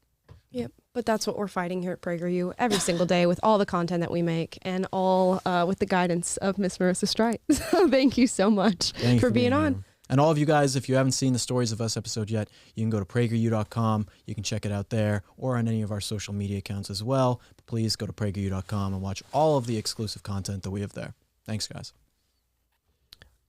Yep, but that's what we're fighting here at PragerU every single day with all the content that we make and all with the guidance of Miss Marissa Streit. So thank you so much for being on. Here. And all of you guys, if you haven't seen the Stories of Us episode yet, you can go to PragerU.com. You can check it out there or on any of our social media accounts as well. But please go to PragerU.com and watch all of the exclusive content that we have there. Thanks, guys.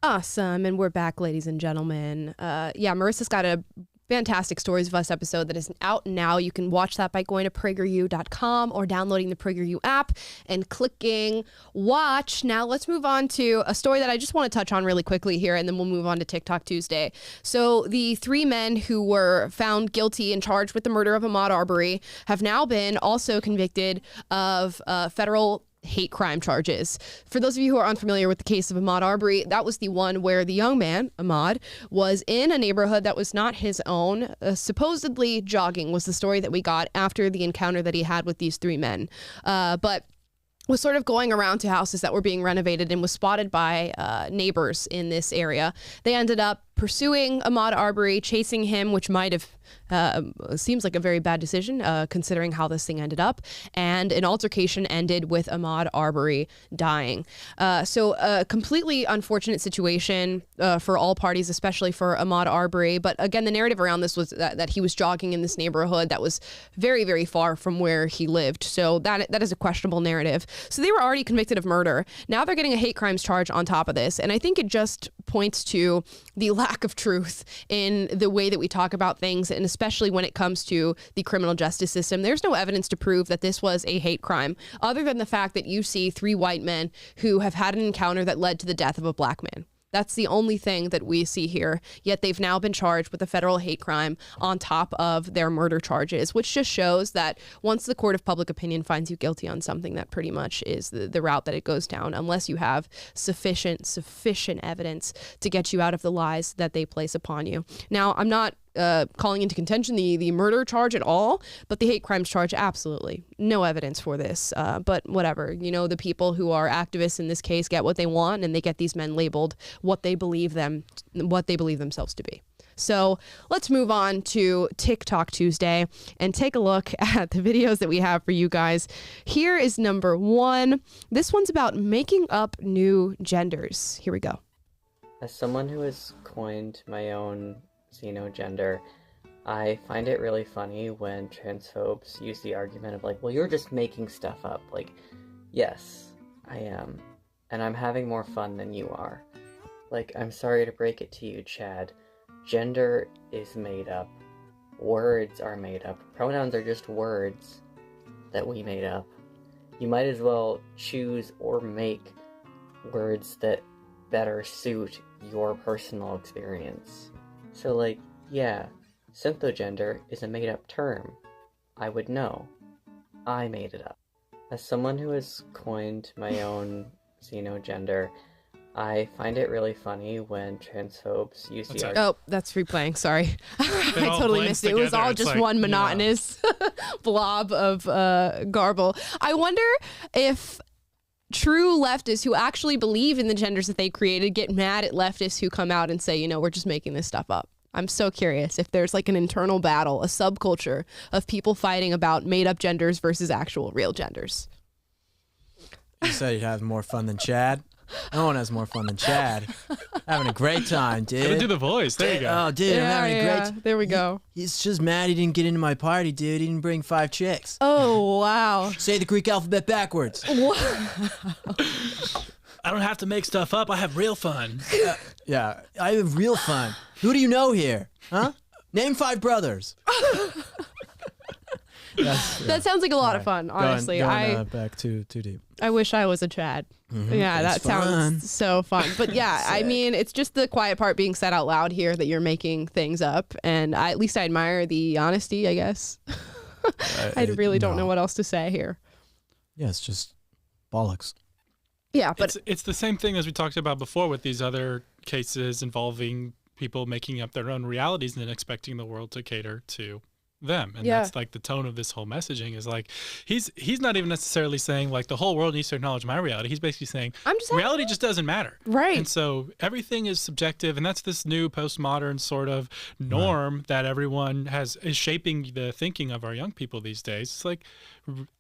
Awesome. And we're back, ladies and gentlemen. Marissa's got a fantastic Stories of Us episode that is out now. You can watch that by going to PragerU.com or downloading the PragerU app and clicking watch. Now let's move on to a story that I just want to touch on really quickly here, and then we'll move on to TikTok Tuesday. So the 3 men who were found guilty and charged with the murder of Ahmaud Arbery have now been also convicted of federal hate crime charges. For those of you who are unfamiliar with the case of Ahmaud Arbery, that was the one where the young man, Ahmaud, was in a neighborhood that was not his own, supposedly jogging was the story that we got after the encounter that he had with these 3 men. But was sort of going around to houses that were being renovated and was spotted by neighbors in this area. They ended up pursuing Ahmaud Arbery, chasing him, which might have seems like a very bad decision considering how this thing ended up. And an altercation ended with Ahmaud Arbery dying. So a completely unfortunate situation for all parties, especially for Ahmaud Arbery. But again, the narrative around this was that he was jogging in this neighborhood that was very, very far from where he lived. So that is a questionable narrative. So they were already convicted of murder. Now they're getting a hate crimes charge on top of this. And I think it just points to the lack of truth in the way that we talk about things, and especially when it comes to the criminal justice system. There's no evidence to prove that this was a hate crime, other than the fact that you see 3 white men who have had an encounter that led to the death of a black man. That's the only thing that we see here. Yet they've now been charged with a federal hate crime on top of their murder charges, which just shows that once the court of public opinion finds you guilty on something, that pretty much is the route that it goes down, unless you have sufficient evidence to get you out of the lies that they place upon you. Now, I'm not calling into contention the murder charge at all, but the hate crimes charge, absolutely. No evidence for this, but whatever. You know, the people who are activists in this case get what they want, and they get these men labeled what they believe themselves to be. So let's move on to TikTok Tuesday and take a look at the videos that we have for you guys. Here is number 1. This one's about making up new genders. Here we go. As someone who has coined my own xenogender, I find it really funny when transphobes use the argument of like, well, you're just making stuff up. Like, yes, I am. And I'm having more fun than you are. Like, I'm sorry to break it to you, Chad. Gender is made up. Words are made up. Pronouns are just words that we made up. You might as well choose or make words that better suit your personal experience. So, like, yeah, synthogender is a made-up term. I would know. I made it up. As someone who has coined my own xenogender, I find it really funny when transphobes use the argument. Oh, that's replaying. Sorry. I totally missed it. It was all just like, one monotonous blob of garble. I wonder if true leftists who actually believe in the genders that they created get mad at leftists who come out and say, you know, we're just making this stuff up. I'm so curious if there's like an internal battle, a subculture of people fighting about made up genders versus actual real genders. You said you'd have more fun than Chad. No one has more fun than Chad. Having a great time, dude. Gotta do the voice. There you go. Oh, dude, I'm having a great time. There we go. He's just mad he didn't get into my party, dude. He didn't bring 5 chicks. Oh, wow. Say the Greek alphabet backwards. Wow. I don't have to make stuff up. I have real fun. Yeah, I have real fun. Who do you know here? Huh? Name 5 brothers. That sounds like a lot of fun, honestly. Going back too deep. I wish I was a Chad. Mm-hmm. Yeah, It's that sounds so fun. But yeah, I mean, it's just the quiet part being said out loud here that you're making things up. And at least I admire the honesty, I guess. I really don't know what else to say here. Yeah, it's just bollocks. Yeah, but it's the same thing as we talked about before with these other cases involving people making up their own realities and then expecting the world to cater to them. And that's like the tone of this whole messaging is like, he's not even necessarily saying like the whole world needs to acknowledge my reality. He's basically saying reality just doesn't matter. Right. And so everything is subjective. And that's this new postmodern sort of norm that everyone is shaping the thinking of our young people these days. It's like,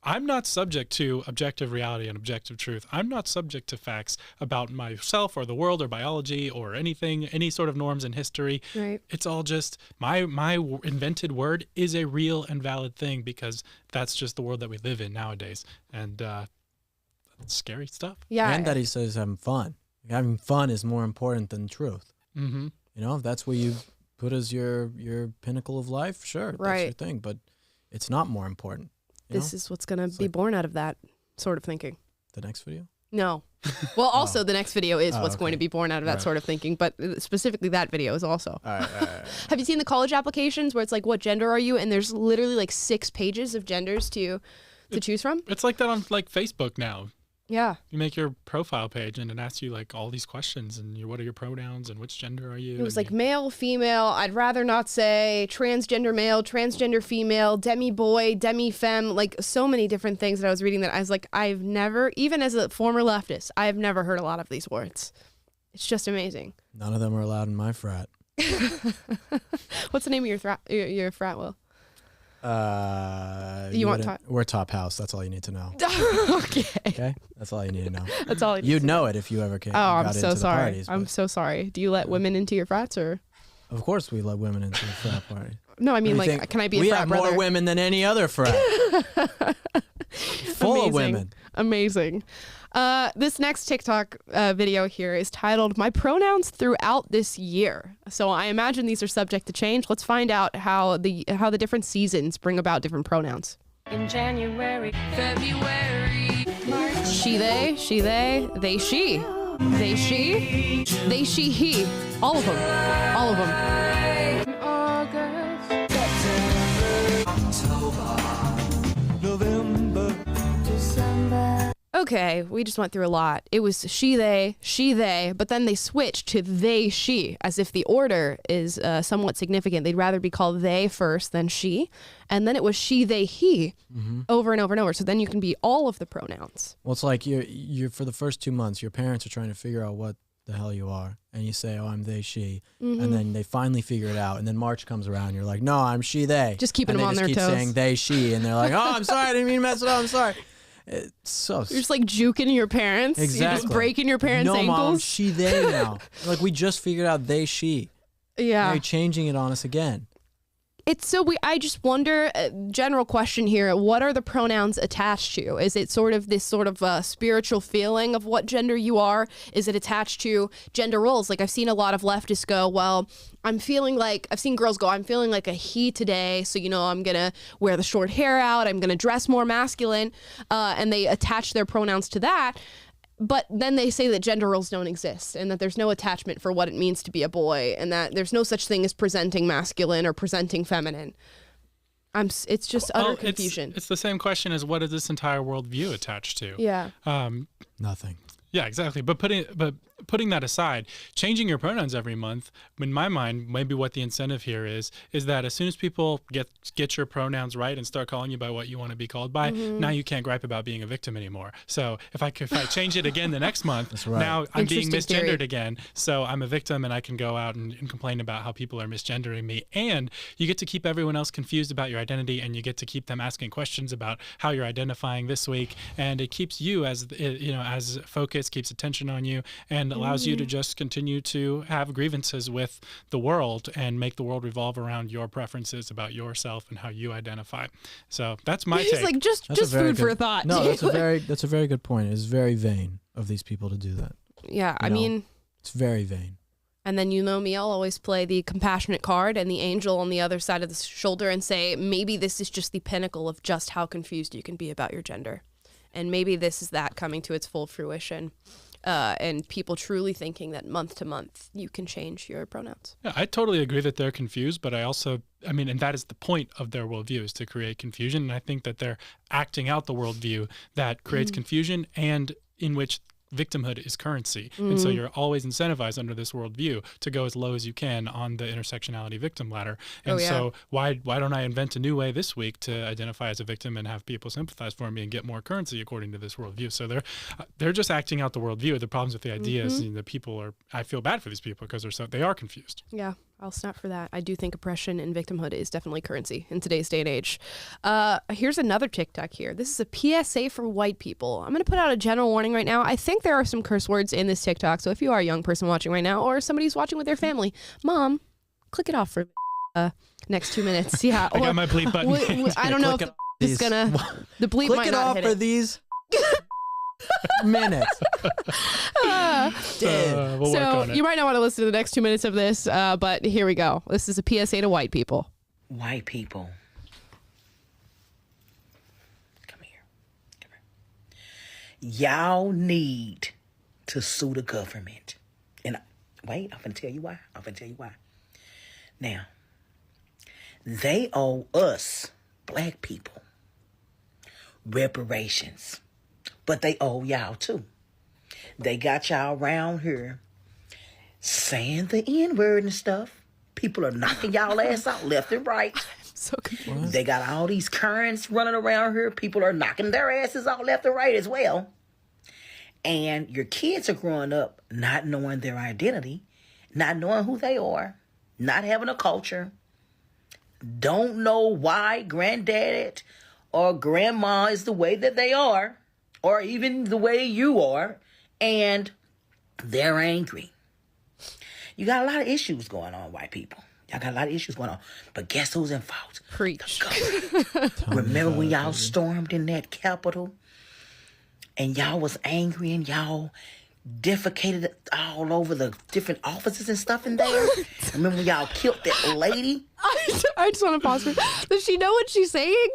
I'm not subject to objective reality and objective truth. I'm not subject to facts about myself or the world or biology or anything, any sort of norms in history. Right. It's all just my invented word is a real and valid thing because that's just the world that we live in nowadays. And it's scary stuff. Yeah. And that he says having fun. Having fun is more important than truth. Mm-hmm. You know, if that's what you put as your pinnacle of life, sure, that's your thing. But it's not more important. This is what's going to be born out of that sort of thinking. The next video? No. Well, also the next video is what's going to be born out of that sort of thinking, but specifically that video is also. All right. Have you seen the college applications where it's like, what gender are you? And there's literally like 6 pages of genders to choose from? It's like that on like Facebook now. Yeah. You make your profile page and it asks you like all these questions and what are your pronouns and which gender are you? It was like male, female, I'd rather not say, transgender male, transgender female, demi-boy, demi-femme, like so many different things that I was reading that I was like, I've never, even as a former leftist, I've never heard a lot of these words. It's just amazing. None of them are allowed in my frat. What's the name of your frat, Will? We're top house. That's all you need to know. Okay. That's all you need to know. That's all. You'd know it if you ever came. Oh, I'm so sorry. Parties, I'm so sorry. Do you let women into your frats or? Of course, we let women into the frat party. No, I mean like, can I be a we frat have brother? more women than any other frat. Full of women. Amazing. This next TikTok video here is titled "My Pronouns Throughout This Year." So I imagine these are subject to change. Let's find out how the different seasons bring about different pronouns. In January, February, March. She, they, she, they she, they, she, he. All of them. All of them. August, September, October, November, December. Okay, we just went through a lot. It was she, they, but then they switched to they, she, as if the order is somewhat significant. They'd rather be called they first than she. And then it was she, they, he over and over and over. So then you can be all of the pronouns. Well, it's like you're for the first 2 months, your parents are trying to figure out what the hell you are. And you say, oh, I'm they, she. And then they finally figure it out. And then March comes around. You're like, no, I'm she, they. Just keeping them on their toes. And they just keep saying they, she. And they're like, oh, I'm sorry. I didn't mean to mess it up. I'm sorry. It's so You're just like juking your parents. Exactly. You're just breaking your parents' ankles. No, Mom, she, they now. Like we just figured out they, she. Yeah. They're changing it on us again. It's so I just wonder, general question here, what are the pronouns attached to? Is it sort of this sort of spiritual feeling of what gender you are? Is it attached to gender roles? Like I've seen a lot of leftists go, well, I've seen girls go, I'm feeling like a he today. So, I'm going to wear the short hair out. I'm going to dress more masculine. And they attach their pronouns to that. But then they say that gender roles don't exist and that there's no attachment for what it means to be a boy and that there's no such thing as presenting masculine or presenting feminine. It's just utter confusion. It's the same question as what is this entire worldview attached to? Yeah. Nothing. Yeah, exactly. But putting that aside, changing your pronouns every month, in my mind, maybe what the incentive here is that as soon as people get your pronouns right and start calling you by what you want to be called by, now you can't gripe about being a victim anymore. So if I change it again the next month, That's right. now I'm being misgendered theory. again. So I'm a victim and I can go out and complain about how people are misgendering me. And you get to keep everyone else confused about your identity and you get to keep them asking questions about how you're identifying this week. And it keeps you as focused, keeps attention on you, and allows you to just continue to have grievances with the world and make the world revolve around your preferences about yourself and how you identify. So that's my take. He's like, just food for thought. No, that's a very good point. It's very vain of these people to do that. Yeah, I mean, it's very vain. And then me, I'll always play the compassionate card and the angel on the other side of the shoulder and say, maybe this is just the pinnacle of just how confused you can be about your gender. And maybe this is that coming to its full fruition. And people truly thinking that month to month you can change your pronouns. Yeah, I totally agree that they're confused, but and that is the point of their worldview, is to create confusion. And I think that they're acting out the worldview that creates confusion and in which victimhood is currency. And so you're always incentivized under this worldview to go as low as you can on the intersectionality victim ladder. And so why don't I invent a new way this week to identify as a victim and have people sympathize for me and get more currency according to this worldview? So they're just acting out the worldview. The problems with the ideas, and the people are, I feel bad for these people because they are confused. Yeah, I'll snap for that. I do think oppression and victimhood is definitely currency in today's day and age. Here's another TikTok here. This is a PSA for white people. I'm going to put out a general warning right now. I think there are some curse words in this TikTok. So if you are a young person watching right now, or somebody who's watching with their family, Mom, click it off for next 2 minutes. Yeah, I got my bleep button. I don't know if it's gonna. The bleep click might it not off hit for it. these minutes. We'll work on it. You might not want to listen to the next 2 minutes of this, but here we go. This is a PSA to white people. White people. Come here. Y'all need to sue the government. And wait, I'm going to tell you why. Now, they owe us, black people, reparations. But they owe y'all too. They got y'all around here saying the N-word and stuff. People are knocking y'all ass out left and right. So confused. They got all these currents running around here. People are knocking their asses out left and right as well. And your kids are growing up not knowing their identity, not knowing who they are, not having a culture, don't know why granddad or grandma is the way that they are, or even the way you are, and they're angry. You got a lot of issues going on, white people. Y'all got a lot of issues going on. But guess who's in fault? Preach. Remember when y'all stormed in that Capitol and y'all was angry and y'all defecated all over the different offices and stuff in there? Remember when y'all killed that lady? I just want to pause for. Does she know what she's saying?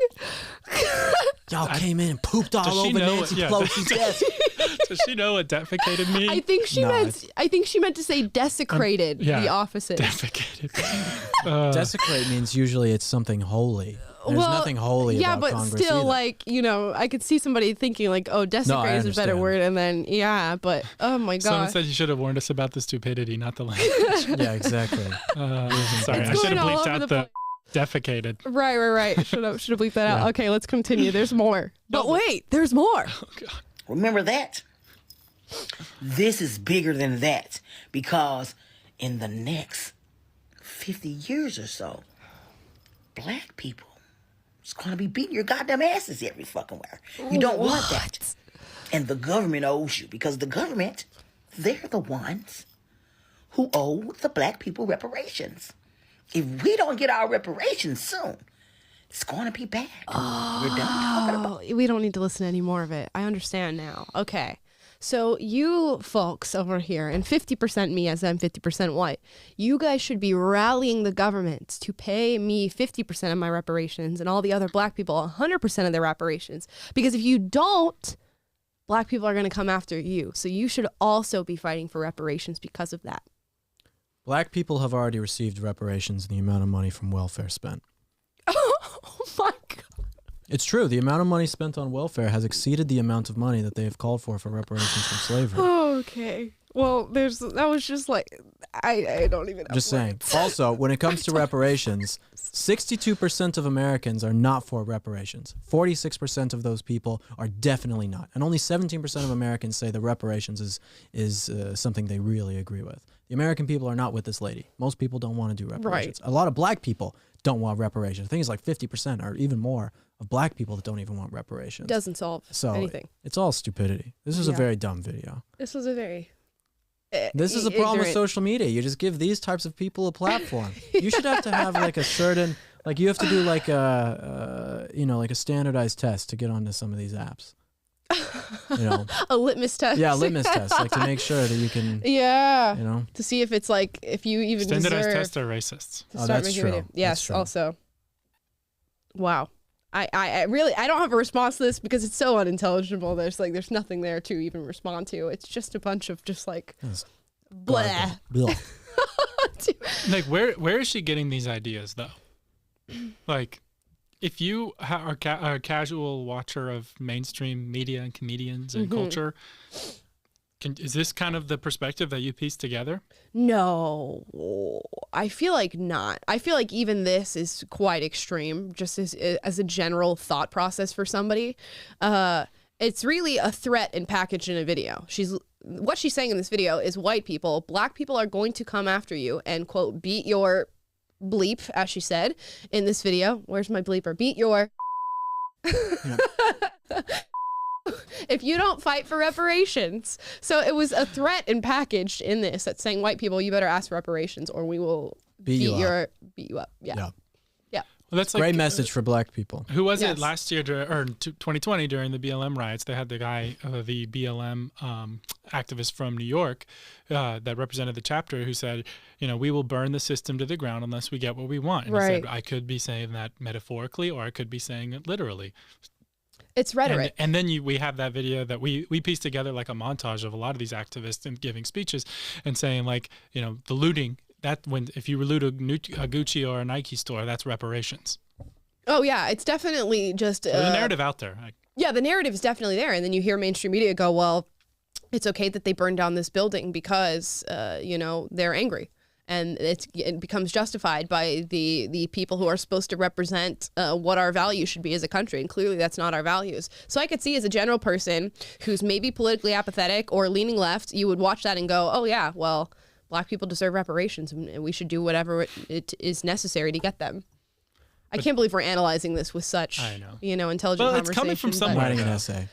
Y'all came in and pooped all over Nancy Pelosi's desk. Does she know what defecated means? I think she meant to say desecrated the offices. Defecated. Desecrate means usually it's something holy. There's nothing holy about Congress. Yeah, but still, either. like, I could see somebody thinking like, oh, desecrate is a better word, and then but oh my god. Someone said you should have warned us about the stupidity, not the language. Yeah, exactly. Sorry, I should have bleeped out the defecated. Right. Should have bleeped that out. Okay, let's continue. There's more. But wait, there's more. Oh, God. Remember that? This is bigger than that, because in the next 50 years or so, black people is going to be beating your goddamn asses every fucking where. You don't want that. And the government owes you, because the government, they're the ones who owe the black people reparations. If we don't get our reparations soon, it's going to be bad. We're done talking about it. We don't need to listen to any more of it. I understand now. Okay. So you folks over here, and 50% me as I'm 50% white, you guys should be rallying the government to pay me 50% of my reparations and all the other black people 100% of their reparations. Because if you don't, black people are going to come after you. So you should also be fighting for reparations because of that. Black people have already received reparations in the amount of money from welfare spent. Oh my God. It's true. The amount of money spent on welfare has exceeded the amount of money that they have called for reparations from slavery. Okay. Well, that was just like, I don't even know. Just saying. Also, when it comes to reparations, 62% of Americans are not for reparations. 46% of those people are definitely not. And only 17% of Americans say that reparations is something they really agree with. The American people are not with this lady. Most people don't want to do reparations. Right. A lot of black people don't want reparations. I think it's like 50% or even more of black people that don't even want reparations. Doesn't solve anything. It's all stupidity. This is a very dumb video. This was a very... This is the problem with social media. You just give these types of people a platform. You should have to have like a certain, like you have to do like a, like a standardized test to get onto some of these apps. A litmus test. Yeah, a litmus test, like to make sure that you can. Yeah. To see if it's like, if you even standardized deserve tests are racist. Oh, that's true. Video. Yes, that's true. also. Wow. I really, I don't have a response to this because it's so unintelligible. There's nothing there to even respond to. It's just a bunch of just like blah. Like where is she getting these ideas though? Like, if you are a casual watcher of mainstream media and comedians and culture, Is this kind of the perspective that you pieced together? No, I feel like not. I feel like even this is quite extreme, just as a general thought process for somebody. It's really a threat and packaged in a video. What she's saying in this video is white people, black people are going to come after you and, quote, beat your bleep, as she said in this video. Where's my bleeper? Beat your... if you don't fight for reparations. So it was a threat and packaged in this that's saying white people, you better ask for reparations or we will beat you up. Yeah. Well, that's Great message for black people. Who was it last year, or 2020 during the BLM riots? They had the guy, the BLM activist from New York that represented the chapter who said, we will burn the system to the ground unless we get what we want. And he said, I could be saying that metaphorically or I could be saying it literally. It's rhetoric. And then we have that video that we pieced together like a montage of a lot of these activists and giving speeches and saying like, the looting, if you loot a Gucci or a Nike store, that's reparations. Oh yeah, it's definitely just... the narrative out there. Yeah, the narrative is definitely there. And then you hear mainstream media go, well, it's okay that they burned down this building because, they're angry. And it becomes justified by the people who are supposed to represent what our values should be as a country. And clearly that's not our values. So I could see as a general person who's maybe politically apathetic or leaning left, you would watch that and go, oh yeah, well, black people deserve reparations and we should do whatever it is necessary to get them. I can't believe we're analyzing this with such, intelligent conversation. It's coming from somewhere. Writing an essay.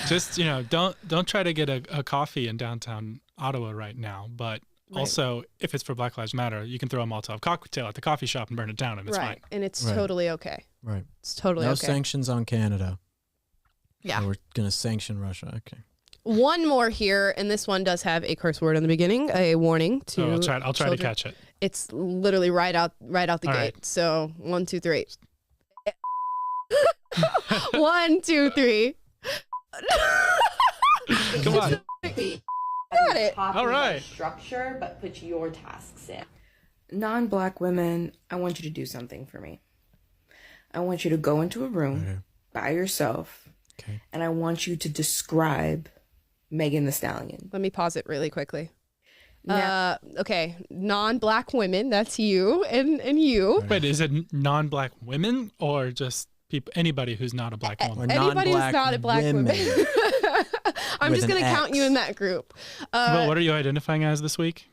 Just, don't try to get a coffee in downtown Ottawa right now. But also, if it's for Black Lives Matter, you can throw a Molotov cocktail at the coffee shop and burn it down, and it's fine. And it's totally okay. Right. It's totally okay. No sanctions on Canada. Yeah. So we're going to sanction Russia. Okay. One more here, and this one does have a curse word in the beginning, a warning to I'll try to catch it. It's literally right out the gate. Right. So 1, 2, 3. 1, 2, 3. Come on. Got it. All right. Structure, but put your tasks in. Non-black women, I want you to do something for me. I want you to go into a room by yourself, and I want you to describe Megan Thee Stallion. Let me pause it really quickly. Okay, non-black women, that's you and you. Wait, is it non-black women or just anybody who's not a black woman? Anybody who's not a black woman. I'm just going to count you in that group. Well, what are you identifying as this week?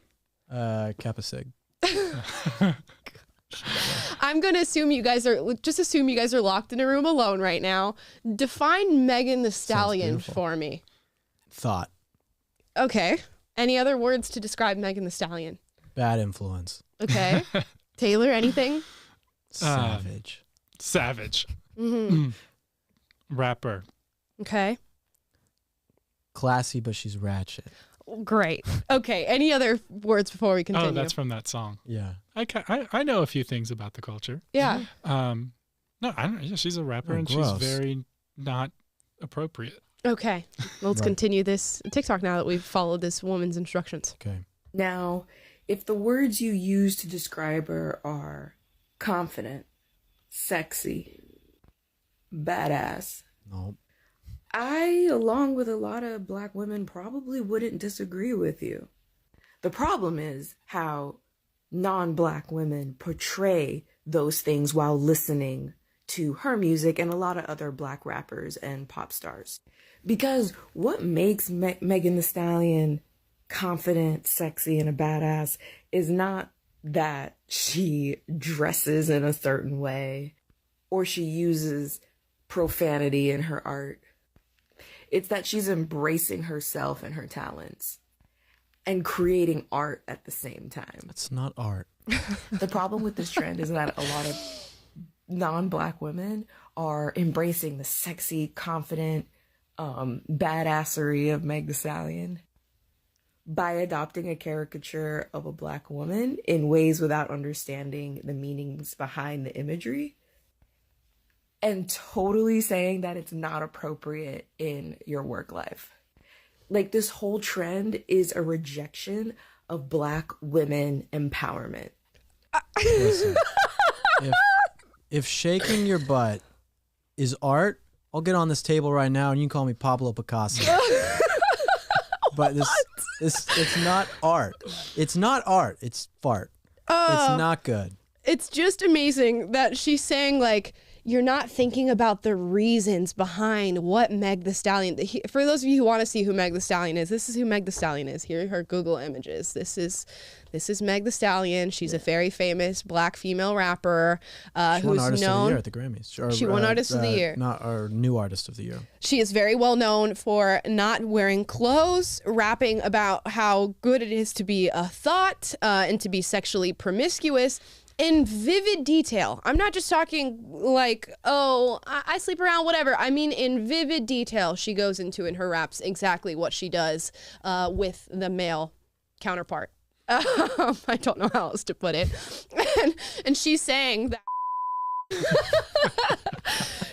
Kappa Sig. I'm going to assume you guys are locked in a room alone right now. Define Megan Thee Stallion for me. Thought. Okay. Any other words to describe Megan Thee Stallion? Bad influence. Okay. Taylor, anything? Savage. Savage. Mm-hmm. Rapper. Okay. Classy, but she's ratchet. Great. Okay. Any other words before we continue? Oh, that's from that song. Yeah. I know a few things about the culture. Yeah. No, I don't. Yeah, she's a rapper and gross. she's very not appropriate. Okay. Let's continue this TikTok now that we've followed this woman's instructions. Okay. Now, if the words you use to describe her are confident, sexy, badass. Nope. I, along with a lot of black women, probably wouldn't disagree with you. The problem is how non-black women portray those things while listening to her music and a lot of other black rappers and pop stars. Because what makes Megan Thee Stallion confident, sexy, and a badass is not that she dresses in a certain way or she uses profanity in her art. It's that she's embracing herself and her talents and creating art at the same time. It's not art. The problem with this trend is that a lot of non-black women are embracing the sexy, confident, badassery of Meg Thee Stallion by adopting a caricature of a black woman in ways without understanding the meanings behind the imagery and totally saying that it's not appropriate in your work life. Like, this whole trend is a rejection of black women empowerment. Listen, if shaking your butt is art, I'll get on this table right now and you can call me Pablo Picasso. But it's not art. It's not art. It's fart. It's not good. It's just amazing that she's saying, like, you're not thinking about the reasons behind what Meg the Stallion. For those of you who want to see who Meg the Stallion is, this is who Meg the Stallion is. Here are her Google images. This is Meg the Stallion. She's a very famous black female rapper She won who's Artist of the known. Year at the Grammys. She won Artist of the Year. Not our new Artist of the Year. She is very well known for not wearing clothes, rapping about how good it is to be a thought and to be sexually promiscuous. In vivid detail. I'm not just talking like, oh, I sleep around, whatever. I mean, in vivid detail, she goes into in her raps exactly what she does with the male counterpart. I don't know how else to put it. And she's saying that.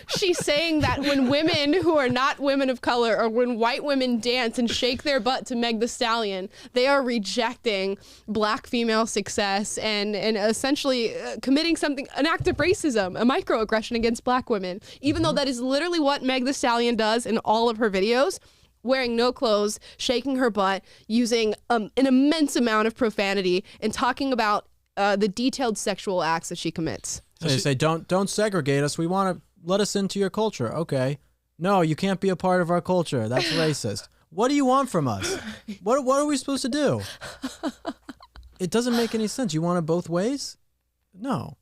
She's saying that when women who are not women of color or when white women dance and shake their butt to Meg the Stallion, they are rejecting black female success and essentially committing an act of racism, a microaggression against black women, even though that is literally what Meg the Stallion does in all of her videos. Wearing no clothes, shaking her butt, using an immense amount of profanity, and talking about the detailed sexual acts that she commits. So they say, don't segregate us. We want to let us into your culture. Okay. No, you can't be a part of our culture. That's racist. What do you want from us? What are we supposed to do? It doesn't make any sense. You want it both ways? No.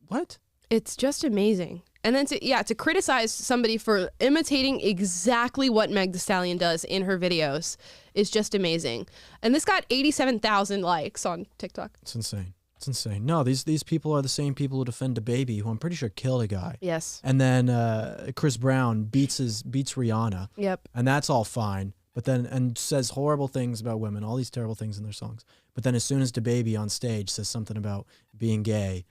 What? It's just amazing. And then to criticize somebody for imitating exactly what Meg the Stallion does in her videos is just amazing. And this got 87,000 likes on TikTok. It's insane. It's insane. No, these people are the same people who defend a baby who I'm pretty sure killed a guy. Yes. And then Chris Brown beats Rihanna. Yep. And that's all fine. But then and says horrible things about women, all these terrible things in their songs. But then as soon as DaBaby on stage says something about being gay,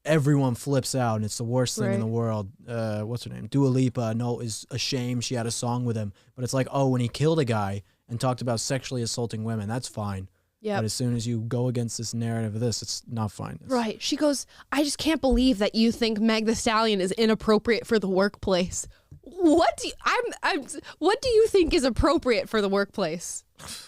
everyone flips out and it's the worst thing in the world. What's her name? Dua Lipa is ashamed she had a song with him. But it's like, oh, when he killed a guy and talked about sexually assaulting women, that's fine. Yep. But as soon as you go against this narrative of this, it's not fine. Right. She goes, I just can't believe that you think Meg the Stallion is inappropriate for the workplace. What do you think is appropriate for the workplace?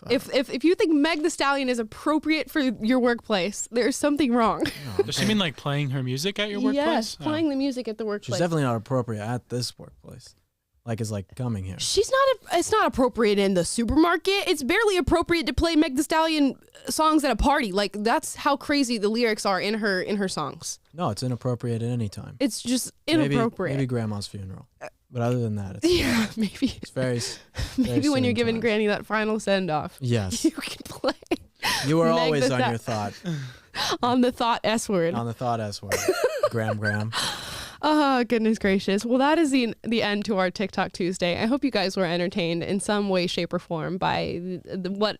If you think Meg the Stallion is appropriate for your workplace, there's something wrong. Does she mean like playing her music at your workplace? Yes, playing the music at the workplace. She's definitely not appropriate at this workplace. Is like coming here. It's not appropriate in the supermarket. It's barely appropriate to play Meg the Stallion songs at a party. Like, that's how crazy the lyrics are in her songs. No, it's inappropriate at any time. It's just inappropriate. Maybe grandma's funeral. But other than that, maybe. It's very maybe when you're giving Granny that final send off. Yes. You can play. You were always on your thought. On the thought S word. On the thought S word. Gram. Oh, goodness gracious. Well, that is the end to our TikTok Tuesday. I hope you guys were entertained in some way, shape, or form by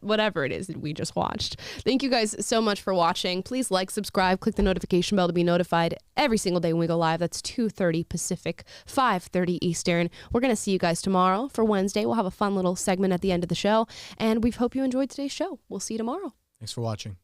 whatever it is that we just watched. Thank you guys so much for watching. Please like, subscribe, click the notification bell to be notified every single day when we go live. That's 2:30 Pacific, 5:30 Eastern. We're going to see you guys tomorrow for Wednesday. We'll have a fun little segment at the end of the show. And we hope you enjoyed today's show. We'll see you tomorrow. Thanks for watching.